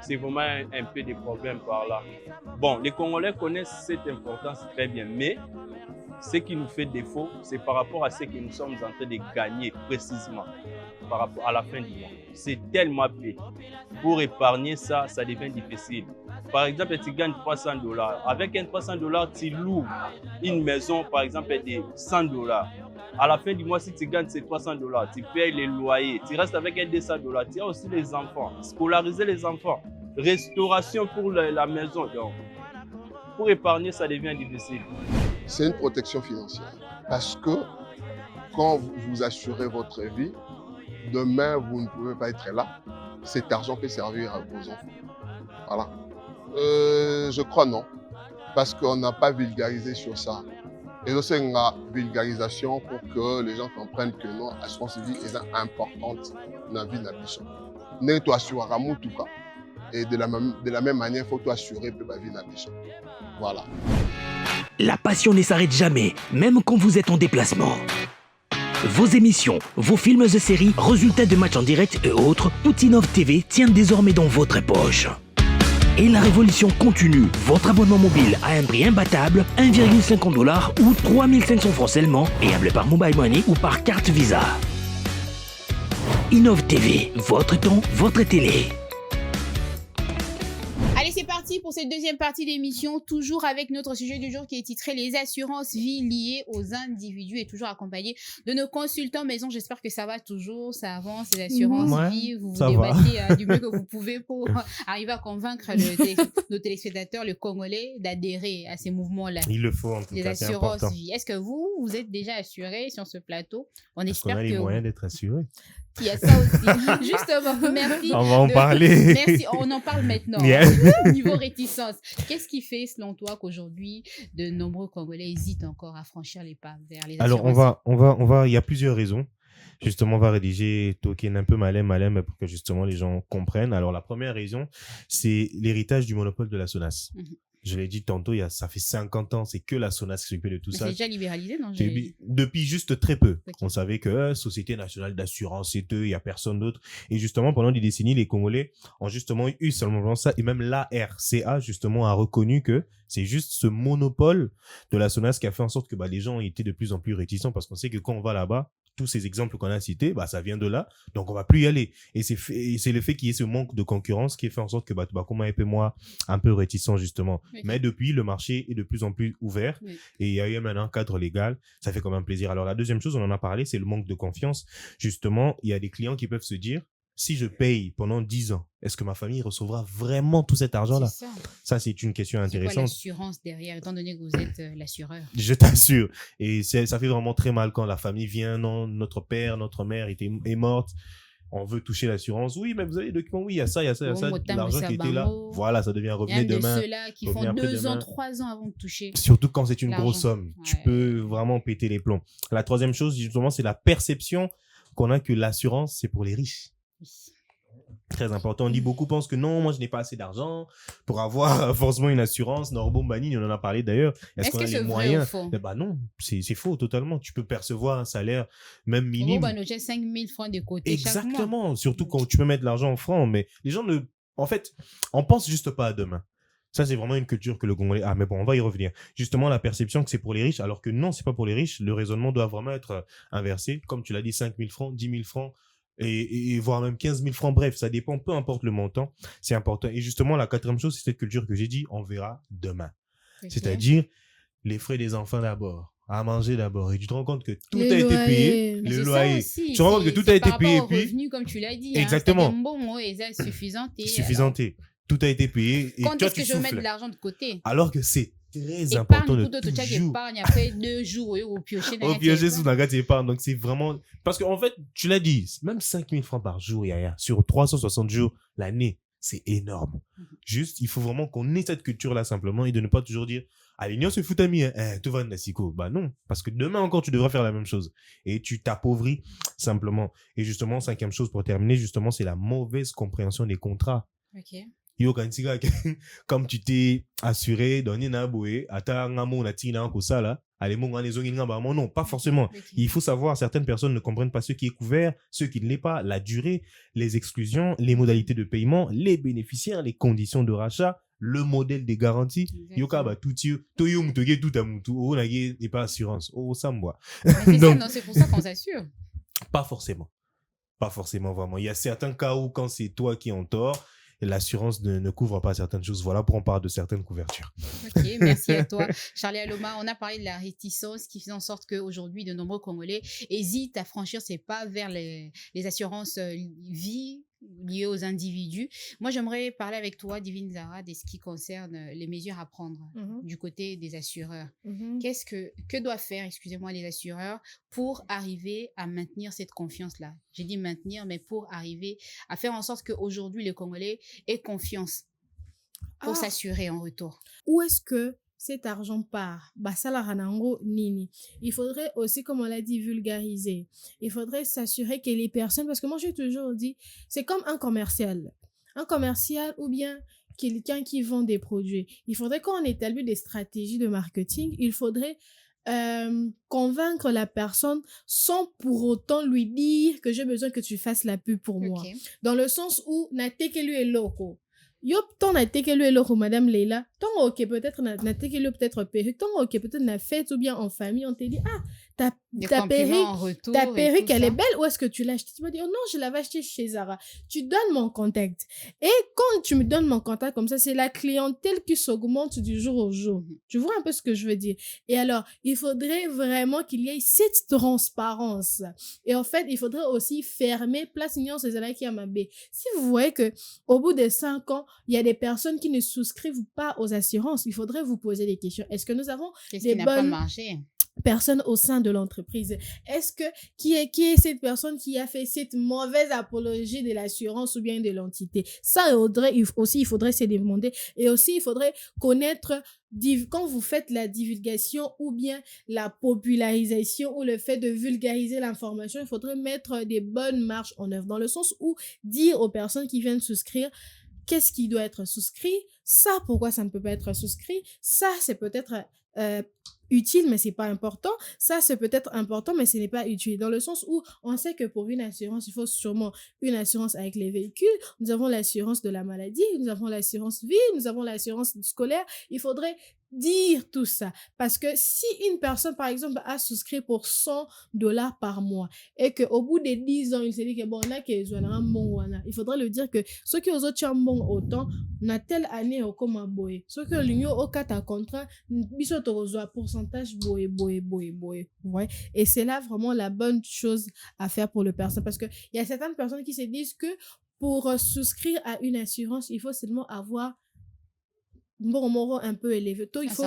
c'est vraiment un peu des problèmes par là. Bon, les Congolais connaissent cette importance très bien, mais ce qui nous fait défaut, c'est par rapport à ce que nous sommes en train de gagner précisément par rapport à la fin du mois. C'est tellement peu. Pour épargner ça, ça devient difficile. Par exemple, tu gagnes $300. Avec un $300, tu loues une maison, par exemple, de $100. À la fin du mois, si tu gagnes ces $300, tu payes les loyers, tu restes avec un $200. Tu as aussi les enfants, scolariser les enfants, restauration pour la maison. Donc, pour épargner, ça devient difficile. C'est une protection financière. Parce que quand vous assurez votre vie, demain, vous ne pouvez pas être là. Cet argent peut servir à vos enfants. Voilà. Je crois non. Parce qu'on n'a pas vulgarisé sur ça. Et c'est une vulgarisation pour que les gens comprennent que non, l'assurance vie est importante dans la vie de la biche. Ne toi assurer à tout cas. Et de la même manière, il faut toi assurer que la vie de la biche. Voilà. La passion ne s'arrête jamais, même quand vous êtes en déplacement. Vos émissions, vos films et séries, résultats de matchs en direct et autres, tout Innov TV tient désormais dans votre poche. Et la révolution continue. Votre abonnement mobile à un prix imbattable, $1,50 ou 3500 francs seulement, payable par Mobile Money ou par carte Visa. Innov TV, votre temps, votre télé. Allez, c'est parti pour cette deuxième partie d'émission, toujours avec notre sujet du jour qui est titré les assurances vie liées aux individus et toujours accompagné de nos consultants maison. J'espère que ça va toujours, ça avance, les assurances vie, vous vous débattez du mieux que vous pouvez pour arriver à convaincre nos téléspectateurs, le Congolais, d'adhérer à ces mouvements-là. Il le faut en tout cas, c'est important. Vie. Est-ce que vous êtes déjà assuré sur ce plateau? On Est-ce espère qu'on a les moyens d'être assurés? Il y a ça aussi. Justement, merci. On va en parler. Merci, on en parle maintenant. Yeah. Niveau réticence. Qu'est-ce qui fait, selon toi, qu'aujourd'hui, de nombreux Congolais hésitent encore à franchir les pas vers les assurances? Alors, il y a plusieurs raisons. Justement, on va rédiger token un peu malin pour que justement les gens comprennent. Alors, la première raison, c'est l'héritage du monopole de la SONAS. Je l'ai dit tantôt, ça fait 50 ans, c'est que la SONAS qui s'occupe de tout ça. C'est déjà libéralisé, non? Depuis juste très peu. Okay. On savait que Société Nationale d'Assurance, c'est eux, il n'y a personne d'autre. Et justement, pendant des décennies, les Congolais ont justement eu seulement ça. Et même l'ARCA, justement, a reconnu que c'est juste ce monopole de la SONAS qui a fait en sorte que les gens étaient de plus en plus réticents parce qu'on sait que quand on va là-bas, tous ces exemples qu'on a cités, ça vient de là. Donc, on va plus y aller. Et c'est le fait qu'il y ait ce manque de concurrence qui fait en sorte que comment un peu moi, un peu réticent, justement. Okay. Mais depuis, le marché est de plus en plus ouvert. Oui. Et il y a eu maintenant un cadre légal. Ça fait quand même plaisir. Alors, la deuxième chose, on en a parlé, c'est le manque de confiance. Justement, il y a des clients qui peuvent se dire, si je paye pendant 10 ans, est-ce que ma famille recevra vraiment tout cet argent-là? Ça, c'est une question intéressante. C'est quoi l'assurance derrière, étant donné que vous êtes l'assureur? Je t'assure. Et ça fait vraiment très mal quand la famille vient, non, notre père, notre mère est morte. On veut toucher l'assurance. Oui, mais vous avez des documents. Oui, il y a ça. L'argent qui était là. Voilà, ça devient revenu demain. Il y a ceux-là qui font 2 ans, 3 ans avant de toucher. Surtout quand c'est une grosse somme. Ouais. Tu peux vraiment péter les plombs. La troisième chose, justement, c'est la perception qu'on a que l'assurance, c'est pour les riches. Très important. Beaucoup pensent que non, moi je n'ai pas assez d'argent pour avoir forcément une assurance. Norbo Mbani, on en a parlé d'ailleurs. Est-ce qu'on a les moyens? Non, c'est faux totalement. Tu peux percevoir un salaire même minime. J'ai 5 000 francs de côté. Exactement. Chaque mois. Surtout quand tu peux mettre l'argent en francs. Mais les gens en fait, on pense juste pas à demain. Ça, c'est vraiment une culture que le Congolais a. Mais bon, on va y revenir. Justement, la perception que c'est pour les riches, alors que non, c'est pas pour les riches. Le raisonnement doit vraiment être inversé. Comme tu l'as dit, 5 000 francs, 10 000 francs. Et voire même 15 000 francs, bref, ça dépend, peu importe le montant, c'est important. Et justement, la quatrième chose, c'est cette culture que j'ai dit, on verra demain. C'est-à-dire, les frais des enfants d'abord, à manger d'abord. Et tu te rends compte que tout a été payé, le loyer. Tu te rends compte que tout a été payé. Par rapport aux revenus, comme tu l'as dit. Exactement. Un bon mot, suffisanté. Tout a été payé. Et quand toi, est-ce que je veux mettre de l'argent de côté? Alors que c'est très important de toujours. Épargne après 2 jours au piocher dans au piocher sous la gâte épargne. Donc c'est vraiment parce qu'en fait tu l'as dit, même 5 000 francs par jour, sur 360 jours l'année, c'est énorme. Juste, il faut vraiment qu'on ait cette culture-là simplement et de ne pas toujours dire « Allez, se fout ami, tout va Nassiko ». Bah non, parce que demain encore, tu devras faire la même chose. Et tu t'appauvris simplement. Et justement, 5e chose pour terminer, justement, c'est la mauvaise compréhension des contrats. Ok. Yo, quand tu comme tu t'es assuré, donné na boé, ata ngamo na tina ko sala, allez mon les ongin ngamba, non, pas forcément. Okay. Il faut savoir, certaines personnes ne comprennent pas ce qui est couvert, ce qui ne l'est pas, la durée, les exclusions, les modalités de paiement, les bénéficiaires, les conditions de rachat, le modèle des garanties. Yoka ba tout tu toyung toge tout amutu, oh nage n'est pas assurance. Oh ça me voit. Donc c'est pour ça qu'on s'assure. Pas forcément. Pas forcément vraiment. Il y a certains cas où quand c'est toi qui es en tort, l'assurance ne couvre pas certaines choses. Voilà pour on parle de certaines couvertures. Ok, merci à toi. Charlie Aloma, on a parlé de la réticence qui fait en sorte qu'aujourd'hui, de nombreux Congolais hésitent à franchir ces pas vers les assurances vie liées aux individus. Moi, j'aimerais parler avec toi, Divine Zara, de ce qui concerne les mesures à prendre du côté des assureurs. Que doivent faire, excusez-moi, les assureurs pour arriver à maintenir cette confiance-là? J'ai dit maintenir, mais pour arriver à faire en sorte qu'aujourd'hui, les Congolais aient confiance pour s'assurer en retour. Où est-ce que cet argent part? Nini. Il faudrait aussi, comme on l'a dit, vulgariser. Il faudrait s'assurer que les personnes, parce que moi j'ai toujours dit, c'est comme un commercial. Un commercial ou bien quelqu'un qui vend des produits. Il faudrait qu'on établit des stratégies de marketing. Il faudrait convaincre la personne sans pour autant lui dire que j'ai besoin que tu fasses la pub pour moi. Dans le sens où natekelu est loco. Yop, ton natekelu est loco, madame Leila. Ton ok, peut-être natekelu peut-être perruque. Ton ok, peut-être na fête ou bien en famille, on te dit, ta perruque, elle est belle, où est-ce que tu l'as achetée? Tu vas dire, oh non, je l'avais achetée chez Zara. Tu donnes mon contact. Et quand tu me donnes mon contact comme ça, c'est la clientèle qui s'augmente du jour au jour. Tu vois un peu ce que je veux dire? Et alors, il faudrait vraiment qu'il y ait cette transparence. Et en fait, il faudrait aussi fermer Place Union César qui a mabé. Si vous voyez que au bout de 5 ans, il y a des personnes qui ne souscrivent pas aux assurances, il faudrait vous poser des questions. Est-ce que nous avons des bonnes personnes au sein de l'entreprise? Est-ce que qui est cette personne qui a fait cette mauvaise apologie de l'assurance ou bien de l'entité? Ça, il faudrait se demander. Et aussi, il faudrait connaître quand vous faites la divulgation ou bien la popularisation ou le fait de vulgariser l'information, il faudrait mettre des bonnes marches en œuvre, dans le sens où dire aux personnes qui viennent souscrire qu'est-ce qui doit être souscrit, ça, pourquoi ça ne peut pas être souscrit, ça, c'est peut-être utile, mais c'est pas important. Ça, c'est peut-être important, mais ce n'est pas utile. Dans le sens où on sait que pour une assurance, il faut sûrement une assurance avec les véhicules. Nous avons l'assurance de la maladie, nous avons l'assurance vie, nous avons l'assurance scolaire. Il faudrait dire tout ça. Parce que si une personne, par exemple, a souscrit pour $100 par mois et qu'au bout de 10 ans, il s'est dit que bon, on a il faudrait lui dire que ceux qui ont bon autant, on a telle année au comme boy. Ceux qui ont l'union au 4 contrat, bisous pourcentage boy. Ouais. Et c'est là vraiment la bonne chose à faire pour le personne. Parce que il y a certaines personnes qui se disent que pour souscrire à une assurance, il faut seulement avoir un peu élevé. Il faut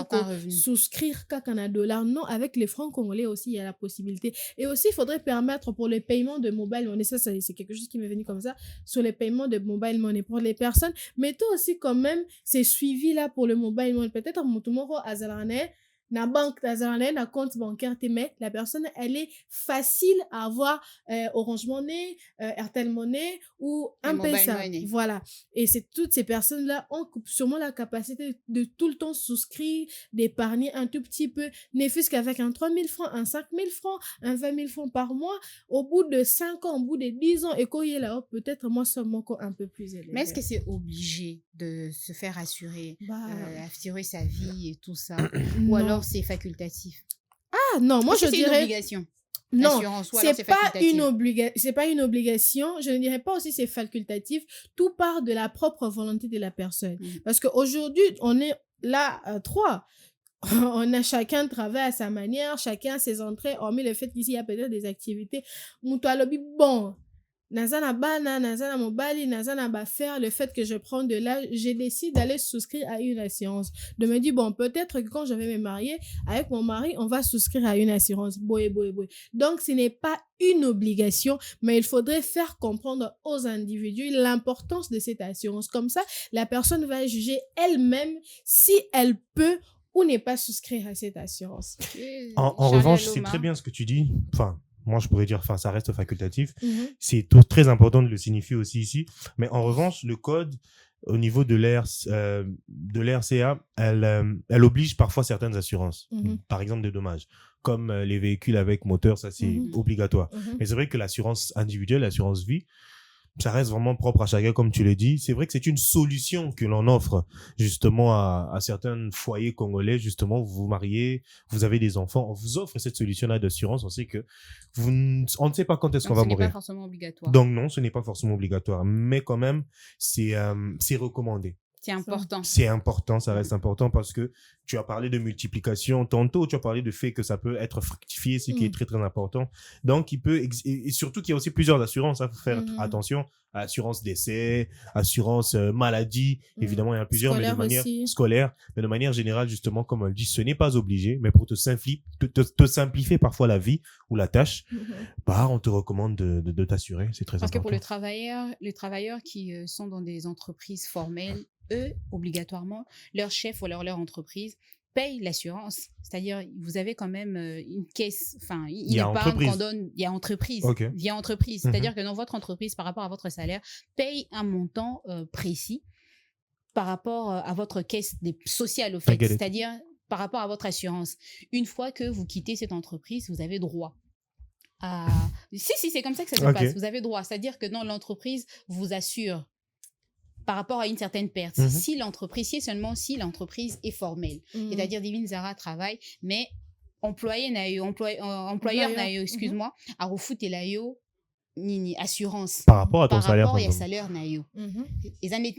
souscrire $. Non, avec les francs congolais aussi, il y a la possibilité. Et aussi, il faudrait permettre pour les paiements de mobile money, ça c'est quelque chose qui m'est venu comme ça, sur les paiements de mobile money pour les personnes. Mettons aussi quand même ces suivis là pour le mobile money. Peut-être Moutoumoro Azalané, na banque na compte bancaire, mais la personne, elle est facile à avoir Orange Money, Airtel Money ou un PSA. Voilà. Et c'est toutes ces personnes-là ont sûrement la capacité de tout le temps souscrire, d'épargner un tout petit peu, ne fût-ce qu'avec un 3 000 francs, un 5 000 francs, un 20 000 francs par mois. Au bout de 5 ans, au bout de 10 ans, et quand il est là-haut, peut-être moi seulement un peu plus élevé. Mais est-ce que c'est obligé de se faire assurer, assurer sa vie et tout ça? Ou alors c'est facultatif? Ah non, moi je dirais... C'est une obligation. Non, c'est pas une obligation. Je ne dirais pas aussi c'est facultatif. Tout part de la propre volonté de la personne. Parce qu'aujourd'hui, on est là à 3. On a chacun travaille à sa manière, chacun ses entrées, hormis le fait qu'ici il y a peut-être des activités. Bon, Nazana bana, nazana mobali, nazana ba faire le fait que je prends de l'âge, je décide d'aller souscrire à une assurance. De me dire, bon, peut-être que quand je vais me marier, avec mon mari, on va souscrire à une assurance. Boy. Donc, ce n'est pas une obligation, mais il faudrait faire comprendre aux individus l'importance de cette assurance. Comme ça, la personne va juger elle-même si elle peut ou n'est pas souscrire à cette assurance. En revanche, c'est très bien ce que tu dis. Enfin, moi, je pourrais dire, enfin, ça reste facultatif. Mhm. C'est très important de le signifier aussi ici. Mais en revanche, le code, au niveau de l'RCA, elle oblige parfois certaines assurances. Mhm. Par exemple, des dommages. Comme les véhicules avec moteur, ça, c'est Mhm. obligatoire. Mhm. Mais c'est vrai que l'assurance individuelle, l'assurance vie, ça reste vraiment propre à chacun, comme tu l'as dit. C'est vrai que c'est une solution que l'on offre justement à certains foyers congolais. Justement, vous vous mariez, vous avez des enfants, on vous offre cette solution-là d'assurance. On sait que on ne sait pas quand est-ce qu'on va Ce n'est pas mourir. forcément obligatoire. Donc non, ce n'est pas forcément obligatoire, mais quand même, c'est recommandé. C'est important. C'est important, ça reste important parce que tu as parlé de multiplication tantôt, tu as parlé du fait que ça peut être fructifié, ce qui est très très important. Donc il peut et surtout qu'il y a aussi plusieurs assurances, il faut faire attention. Assurance décès, assurance maladie, évidemment il y en a plusieurs, mais de manière scolaire, mais de manière générale justement, comme on le dit, ce n'est pas obligé, mais pour te simplifier parfois la vie ou la tâche, bah on te recommande de t'assurer, c'est très important. Parce que pour les travailleurs qui sont dans des entreprises formelles, eux, obligatoirement, leur chef ou leur entreprise paye l'assurance. C'est-à-dire, vous avez quand même une caisse, enfin, il épargne qu'on donne, il y a entreprise, Okay. via entreprise. C'est-à-dire que dans votre entreprise, par rapport à votre salaire, paye un montant précis par rapport à votre caisse sociale, au fait. C'est-à-dire, par rapport à votre assurance. Une fois que vous quittez cette entreprise, vous avez droit à... Si, c'est comme ça que ça se passe. Vous avez droit. C'est-à-dire que dans l'entreprise, vous assure par rapport à une certaine perte. Si l'entreprise est formelle, c'est-à-dire Divine Zara travaille, mais employeur n'a eu, excuse-moi, à refoute la yo ni assurance par rapport à ton salaire. Par rapport à salaire na yo.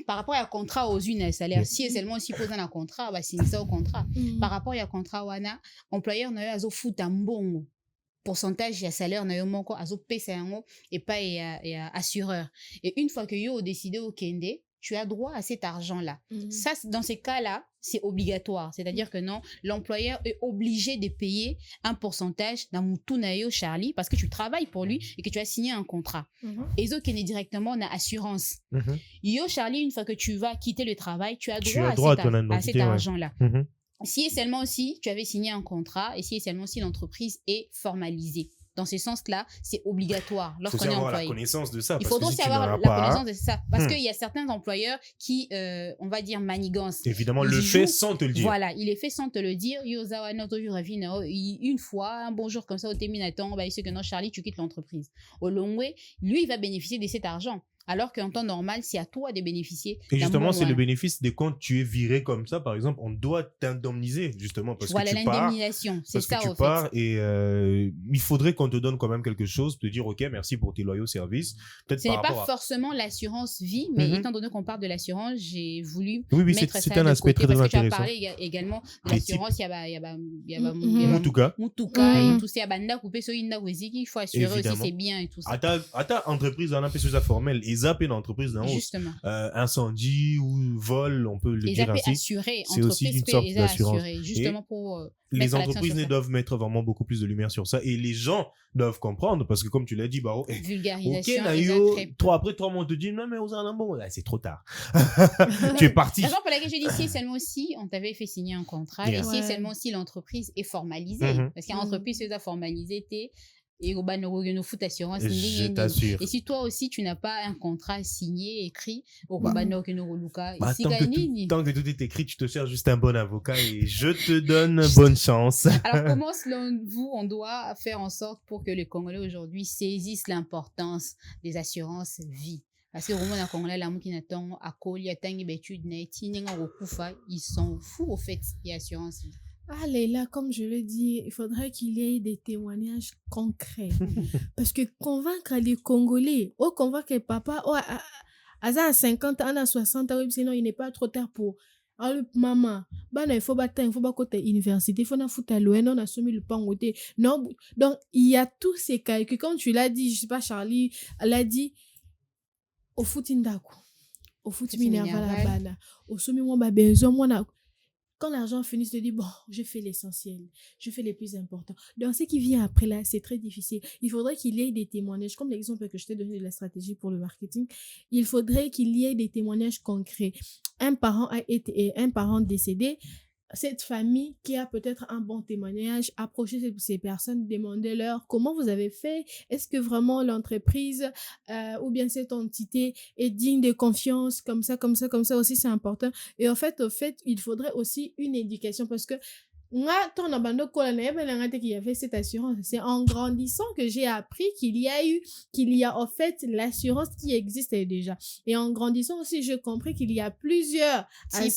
Par rapport à contrat aux unes salaire, si seulement si pose un contrat, bah c'est ça au contrat. Par rapport à contrat wana, employeur na yo azo fout un bon pourcentage ya salaire na yo moko azo pesa yango et pas et assureur. Et une fois que yo décidé au kende, tu as droit à cet argent-là. Ça, dans ces cas-là, c'est obligatoire. C'est-à-dire que non, l'employeur est obligé de payer un pourcentage dans Moutunayo Charlie parce que tu travailles pour lui et que tu as signé un contrat. Et ça, qui est directement en assurance. Yo Charlie, une fois que tu vas quitter le travail, tu as droit à cet argent-là. Si et seulement si tu avais signé un contrat et si et seulement si l'entreprise est formalisée. Dans ce sens-là, c'est obligatoire lorsqu'on est employé. Il faut avoir la connaissance de ça. Il faut aussi avoir la connaissance de ça. Parce qu'il y a certains employeurs qui, on va dire, manigancent. Évidemment, le fait sans te le dire. Voilà, il est fait sans te le dire. Une fois, un bonjour comme ça, au terminaton, il sait que non, Charlie, tu quittes l'entreprise. Au long way, lui, il va bénéficier de cet argent. Alors qu'en temps normal, c'est à toi de bénéficier. Et justement, c'est le bénéfice de quand tu es viré comme ça, par exemple, on doit t'indemniser, justement, parce que tu pars. Voilà, l'indemnisation, c'est ça, au fait. Pars et il faudrait qu'on te donne quand même quelque chose, te dire, OK, merci pour tes loyaux services. Ce n'est pas forcément l'assurance vie, mais étant donné qu'on parle de l'assurance, j'ai voulu mettre ça c'est un aspect très intéressant. Parce que tu as parlé également de l'assurance, il y a Mutuka et tout ça, il faut assurer aussi ses biens et tout ça. À ta entreprise, on a fait ça formel. Une entreprise d'un incendie ou vol, on peut le dire ainsi. C'est aussi une sorte d'assurance. Justement pour les entreprises doivent mettre vraiment beaucoup plus de lumière sur ça et les gens doivent comprendre parce que comme tu l'as dit, vulgarisation. Après 3 mois on te dit non mais c'est trop tard. Tu es parti. La raison pour laquelle je dis si seulement si on t'avait fait signer un contrat et si seulement si l'entreprise est formalisée parce qu'une entreprise c'est formalisée et assurance. Je t'assure. Et si toi aussi tu n'as pas un contrat signé écrit tant que tout est écrit, tu te cherches juste un bon avocat et je te donne bonne chance. Alors comment selon vous on doit faire en sorte pour que les Congolais aujourd'hui saisissent l'importance des assurances vie? Parce que vraiment les Congolais là qui n'attend à coller à tangi d'études ils sont fous au fait des assurances vie. Ah là, comme je le dis, il faudrait qu'il y ait des témoignages concrets. Parce que convaincre les Congolais, convaincre papa, à 50 ans, à 60 ans, sinon il n'est pas trop tard pour maman, il faut côté université, il faut na foutre à l'ON, on a soumis le pangoté. Non, donc il y a tous ces calculs. Quand tu l'as dit, je sais pas, Charlie, elle a dit au foot indako, au foot minerval, au sommet moi besoin moi. Quand l'argent finit, tu te dis, bon, je fais l'essentiel, je fais les plus importants. Donc, ce qui vient après là, c'est très difficile. Il faudrait qu'il y ait des témoignages, comme l'exemple que je t'ai donné de la stratégie pour le marketing. Il faudrait qu'il y ait des témoignages concrets. Un parent décédé, cette famille qui a peut-être un bon témoignage, approcher ces personnes, demandez-leur comment vous avez fait, est-ce que vraiment l'entreprise ou bien cette entité est digne de confiance, comme ça aussi c'est important. Et au fait, il faudrait aussi une éducation parce que il y avait cette assurance. C'est en grandissant que j'ai appris qu'il y a en fait l'assurance qui existait déjà. Et en grandissant aussi, j'ai compris qu'il y a plusieurs il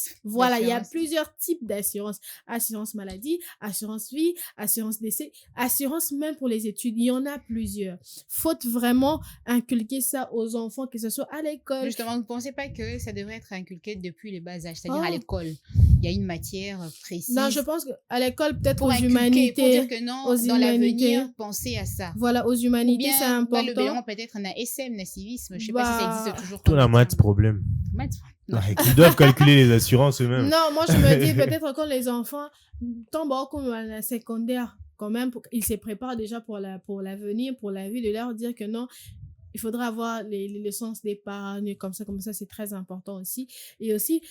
y a plusieurs types d'assurance. Assurance maladie, assurance vie, assurance décès, assurance même pour les études. Il y en a plusieurs. Faut vraiment inculquer ça aux enfants, que ce soit à l'école. Justement, vous ne pensez pas que ça devrait être inculqué depuis le bas âge, c'est-à-dire à l'école? Il y a une matière précise. Non, je pense qu'à l'école, peut-être aux humanités. Pour dire que non, dans l'avenir, pensez à ça. Voilà, aux humanités, c'est important. Le bilan, peut-être un SM, un civisme. Je ne sais pas si ça existe toujours. Tout la maths problème. Ils doivent calculer les assurances eux-mêmes. Non, moi, je me dis peut-être quand les enfants tombent comme à la secondaire, quand même, ils se préparent déjà pour l'avenir, pour la vie, de leur dire que non, il faudra avoir les sens d'épargne, comme ça, c'est très important aussi. Et aussi,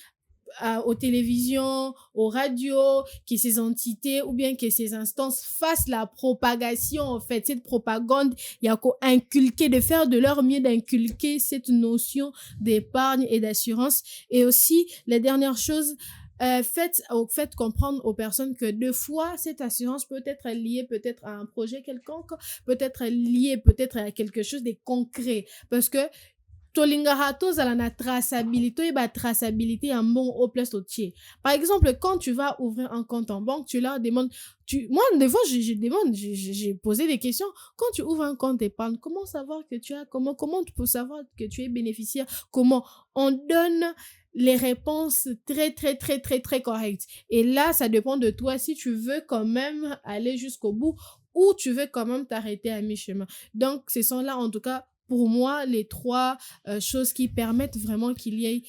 aux télévisions, aux radios, que ces entités ou bien que ces instances fassent la propagation, en fait, cette propagande, il y a qu'à inculquer, de faire de leur mieux d'inculquer cette notion d'épargne et d'assurance. Et aussi, la dernière chose, faites comprendre aux personnes que deux fois, cette assurance peut être liée peut-être à un projet quelconque, peut être liée peut-être à quelque chose de concret. Parce que la traçabilité en bon au place au tiers. Par exemple, quand tu vas ouvrir un compte en banque, tu leur demandes, moi, des fois, j'ai posé des questions. Quand tu ouvres un compte d'épargne, comment savoir que comment tu peux savoir que tu es bénéficiaire? Comment? On donne les réponses très, très, très, très, très correctes. Et là, ça dépend de toi si tu veux quand même aller jusqu'au bout ou tu veux quand même t'arrêter à mi-chemin. Donc, ce sont là, en tout cas, pour moi, les trois choses qui permettent vraiment qu'il y ait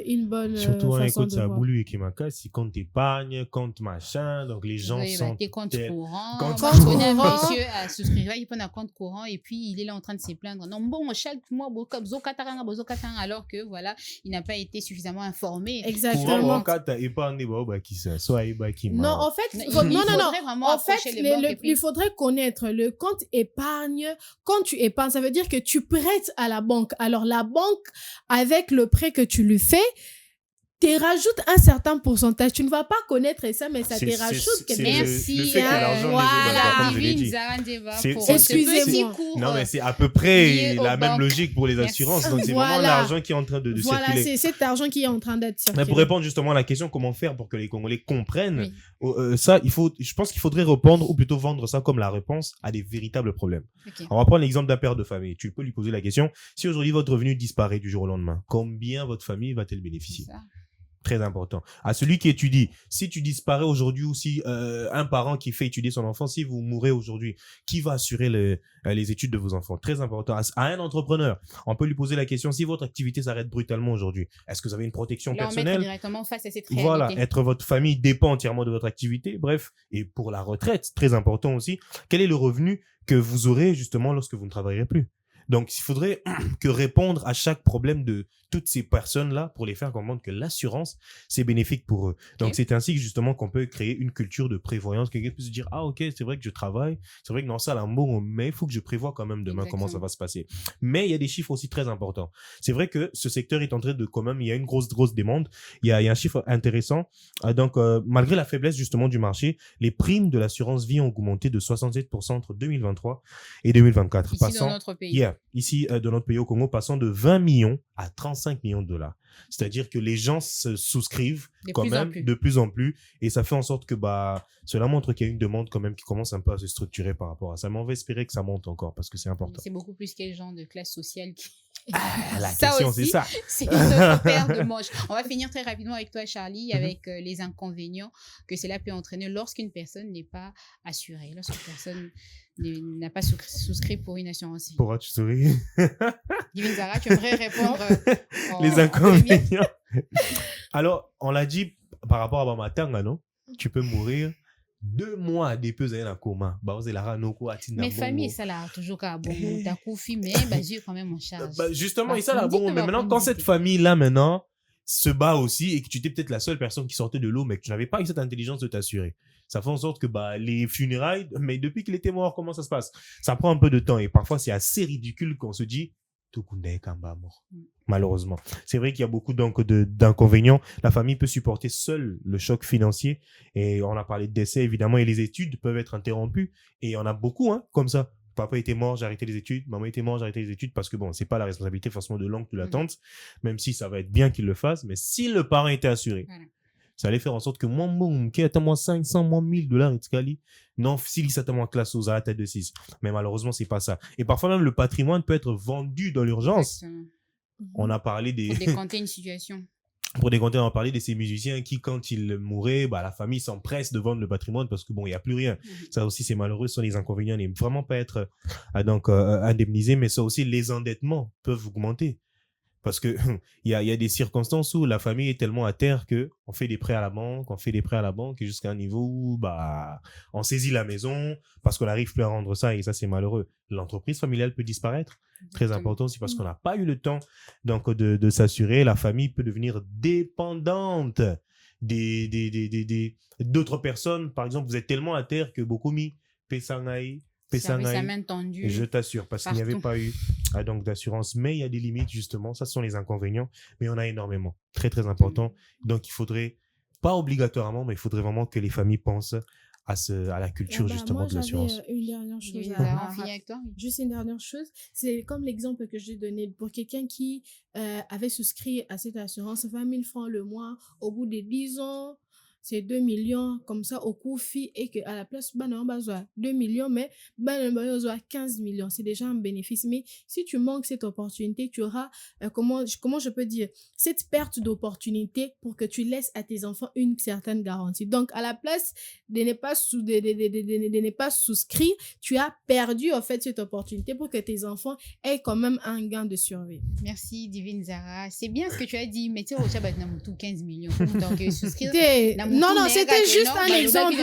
une bonne surtout façon de ça voir. boulu et qui m'a cassé, si compte épargne, compte machin, donc les gens sont tes comptes courants. Compte Quand on a un courant. monsieur à souscrire, il prend un compte courant et puis il est là en train de se plaindre. Non, bon, chaque mois, alors que voilà, il n'a pas été suffisamment informé. Exactement. quand tu épargné, qui ça, soit qui Non, en fait, il faudrait connaître le compte épargne. Quand tu épargnes, ça veut dire que tu prêtes à la banque. Alors, la banque, avec le prêt que tu lui fais, te rajoute un certain pourcentage. Tu ne vas pas connaître ça, mais ça te rajoute quelque chose. Merci. Excusez-moi. Non, mais c'est à peu près la même logique pour les assurances. Donc, c'est vraiment l'argent qui est en train de circuler. Voilà, c'est cet argent qui est en train d'être circulé. Mais pour répondre justement à la question, comment faire pour que les Congolais comprennent, ça, je pense qu'il faudrait répondre, ou plutôt vendre ça comme la réponse à des véritables problèmes. Okay. On va prendre l'exemple d'un père de famille. Tu peux lui poser la question, si aujourd'hui votre revenu disparaît du jour au lendemain, combien votre famille va-t-elle bénéficier? Très important. À celui qui étudie, si tu disparais aujourd'hui ou si un parent qui fait étudier son enfant, si vous mourrez aujourd'hui, qui va assurer les études de vos enfants? Très important. À un entrepreneur, on peut lui poser la question, si votre activité s'arrête brutalement aujourd'hui, est-ce que vous avez une protection personnelle? Directement face à cette réalité. Voilà, votre famille dépend entièrement de votre activité. Bref, et pour la retraite, très important aussi, quel est le revenu que vous aurez justement lorsque vous ne travaillerez plus? Donc, il faudrait que répondre à chaque problème de toutes ces personnes-là pour les faire comprendre que l'assurance, c'est bénéfique pour eux. Donc, c'est ainsi que justement qu'on peut créer une culture de prévoyance. Quelqu'un peut se dire, ah ok, c'est vrai que je travaille, c'est vrai que non, ça, là, bon, mais il faut que je prévoie quand même demain comment ça va se passer. Mais il y a des chiffres aussi très importants. C'est vrai que ce secteur est en train de quand même, il y a une grosse demande. Il y a un chiffre intéressant. Donc, malgré la faiblesse justement du marché, les primes de l'assurance vie ont augmenté de 67% entre 2023 et 2024. Ici dans notre pays. Ici, dans notre pays au Congo, passant de 20 millions à 35 millions de $. C'est-à-dire que les gens se souscrivent de plus en plus et ça fait en sorte que cela montre qu'il y a une demande quand même qui commence un peu à se structurer par rapport à ça. Mais on va espérer que ça monte encore parce que c'est important. C'est beaucoup plus quel genre de classe sociale qui... La Ça question, aussi, c'est ça. c'est une autre paire de manches. On va finir très rapidement avec toi, Charlie, avec les inconvénients que cela peut entraîner lorsqu'une personne n'est pas assurée, lorsqu'une personne n'a pas souscrit pour une assurance vie. Pourquoi tu souris? Divine Zara, tu aimerais répondre Les inconvénients. Alors, on l'a dit par rapport à Bamatanga, non? Tu peux mourir 2 mois des peu en coma. Mais famille, ça là, toujours qu'à bon, t'as confié, mais Dieu quand même en charge. Justement, et ça là, bon, mais maintenant, quand cette famille-là, maintenant, se bat aussi et que tu étais peut-être la seule personne qui sortait de l'eau, mais que tu n'avais pas eu cette intelligence de t'assurer. Ça fait en sorte que les funérailles, mais depuis qu'il était mort, comment ça se passe? Ça prend un peu de temps et parfois c'est assez ridicule qu'on se dit tout mort. Malheureusement. C'est vrai qu'il y a beaucoup d'inconvénients. La famille peut supporter seule le choc financier et on a parlé de décès évidemment et les études peuvent être interrompues et il y en a beaucoup comme ça. Papa était mort, j'ai arrêté les études. Maman était mort, j'ai arrêté les études parce que bon, c'est pas la responsabilité forcément de l'oncle ou de la tante, même si ça va être bien qu'il le fasse, mais si le parent était assuré, ça allait faire en sorte que moi, qui attend moi 500, moi $1000 et tkali. Non, s'il s'attend moi classe aux à tête de 6. Mais malheureusement, c'est pas ça. Et parfois même, le patrimoine peut être vendu dans l'urgence. On a parlé des... Pour décanter une situation. Pour décanter, on a parlé de ces musiciens qui, quand ils mouraient, la famille s'empresse de vendre le patrimoine parce que bon, il n'y a plus rien. Ça aussi, c'est malheureux, ce sont les inconvénients. Il ne faut vraiment pas être indemnisé, mais ça aussi, les endettements peuvent augmenter. Parce que il y a des circonstances où la famille est tellement à terre que on fait des prêts à la banque, jusqu'à un niveau où on saisit la maison parce qu'on n'arrive plus à rendre ça et ça c'est malheureux. L'entreprise familiale peut disparaître. Très important, c'est parce qu'on n'a pas eu le temps de s'assurer. La famille peut devenir dépendante d'autres personnes. Par exemple, vous êtes tellement à terre que beaucoup mis Pesangaï. Et je t'assure, parce qu'il n'y avait pas eu d'assurance. Mais il y a des limites, justement. Ça, ce sont les inconvénients. Mais il y en a énormément. Très, très important. Donc, il faudrait, pas obligatoirement, mais il faudrait vraiment que les familles pensent à la culture, justement, de l'assurance. Une dernière chose. Avec toi. Juste une dernière chose. C'est comme l'exemple que j'ai donné pour quelqu'un qui avait souscrit à cette assurance 20 000 francs le mois. Au bout de 10 ans, c'est 2 millions comme ça au coût fi et que à la place on besoin 2 millions mais on besoin 15 millions, c'est déjà un bénéfice. Mais si tu manques cette opportunité, tu auras comment je peux dire, cette perte d'opportunité pour que tu laisses à tes enfants une certaine garantie. Donc à la place de ne pas souscrire, tu as perdu en fait cette opportunité pour que tes enfants aient quand même un gain de survie. Merci Divine Zara, c'est bien ce que tu as dit, mais tu sais au Chabat tout 15 millions donc souscrire. Non, c'était juste un exemple.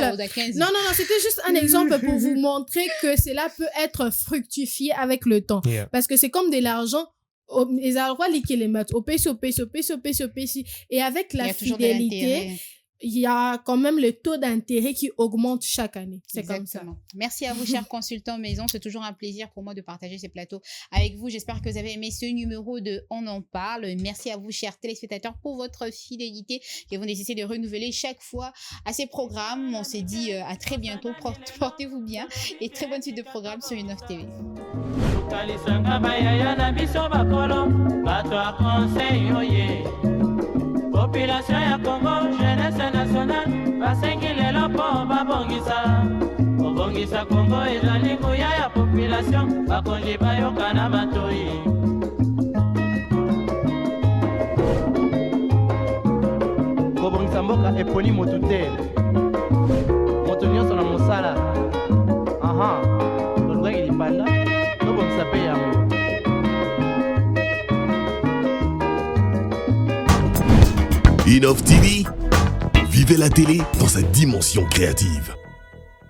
Non, c'était juste un exemple pour vous montrer que cela peut être fructifié avec le temps. Yeah. Parce que c'est comme de l'argent, les endroits liqués les mettre au PC. Et avec la fidélité, il y a quand même le taux d'intérêt qui augmente chaque année. C'est exactement comme ça. Merci à vous, chers consultants maison. C'est toujours un plaisir pour moi de partager ces plateaux avec vous. J'espère que vous avez aimé ce numéro de On en parle. Merci à vous, chers téléspectateurs, pour votre fidélité que vous nécessitez de renouveler chaque fois à ces programmes. On s'est dit à très bientôt. Portez-vous bien et très bonne suite de programmes sur Une TV. Population ya Congo, jeunesse nationale, basengi lelo po babongisa. Obongisa Congo ezali nguya ya population, bakonzi bayoka na matoi. Kobongisa mboka eponi motu te. Moto nyonso na mosala. Tolukaki lipanda, tobongisa pe yango. Innov TV, vivez la télé dans sa dimension créative.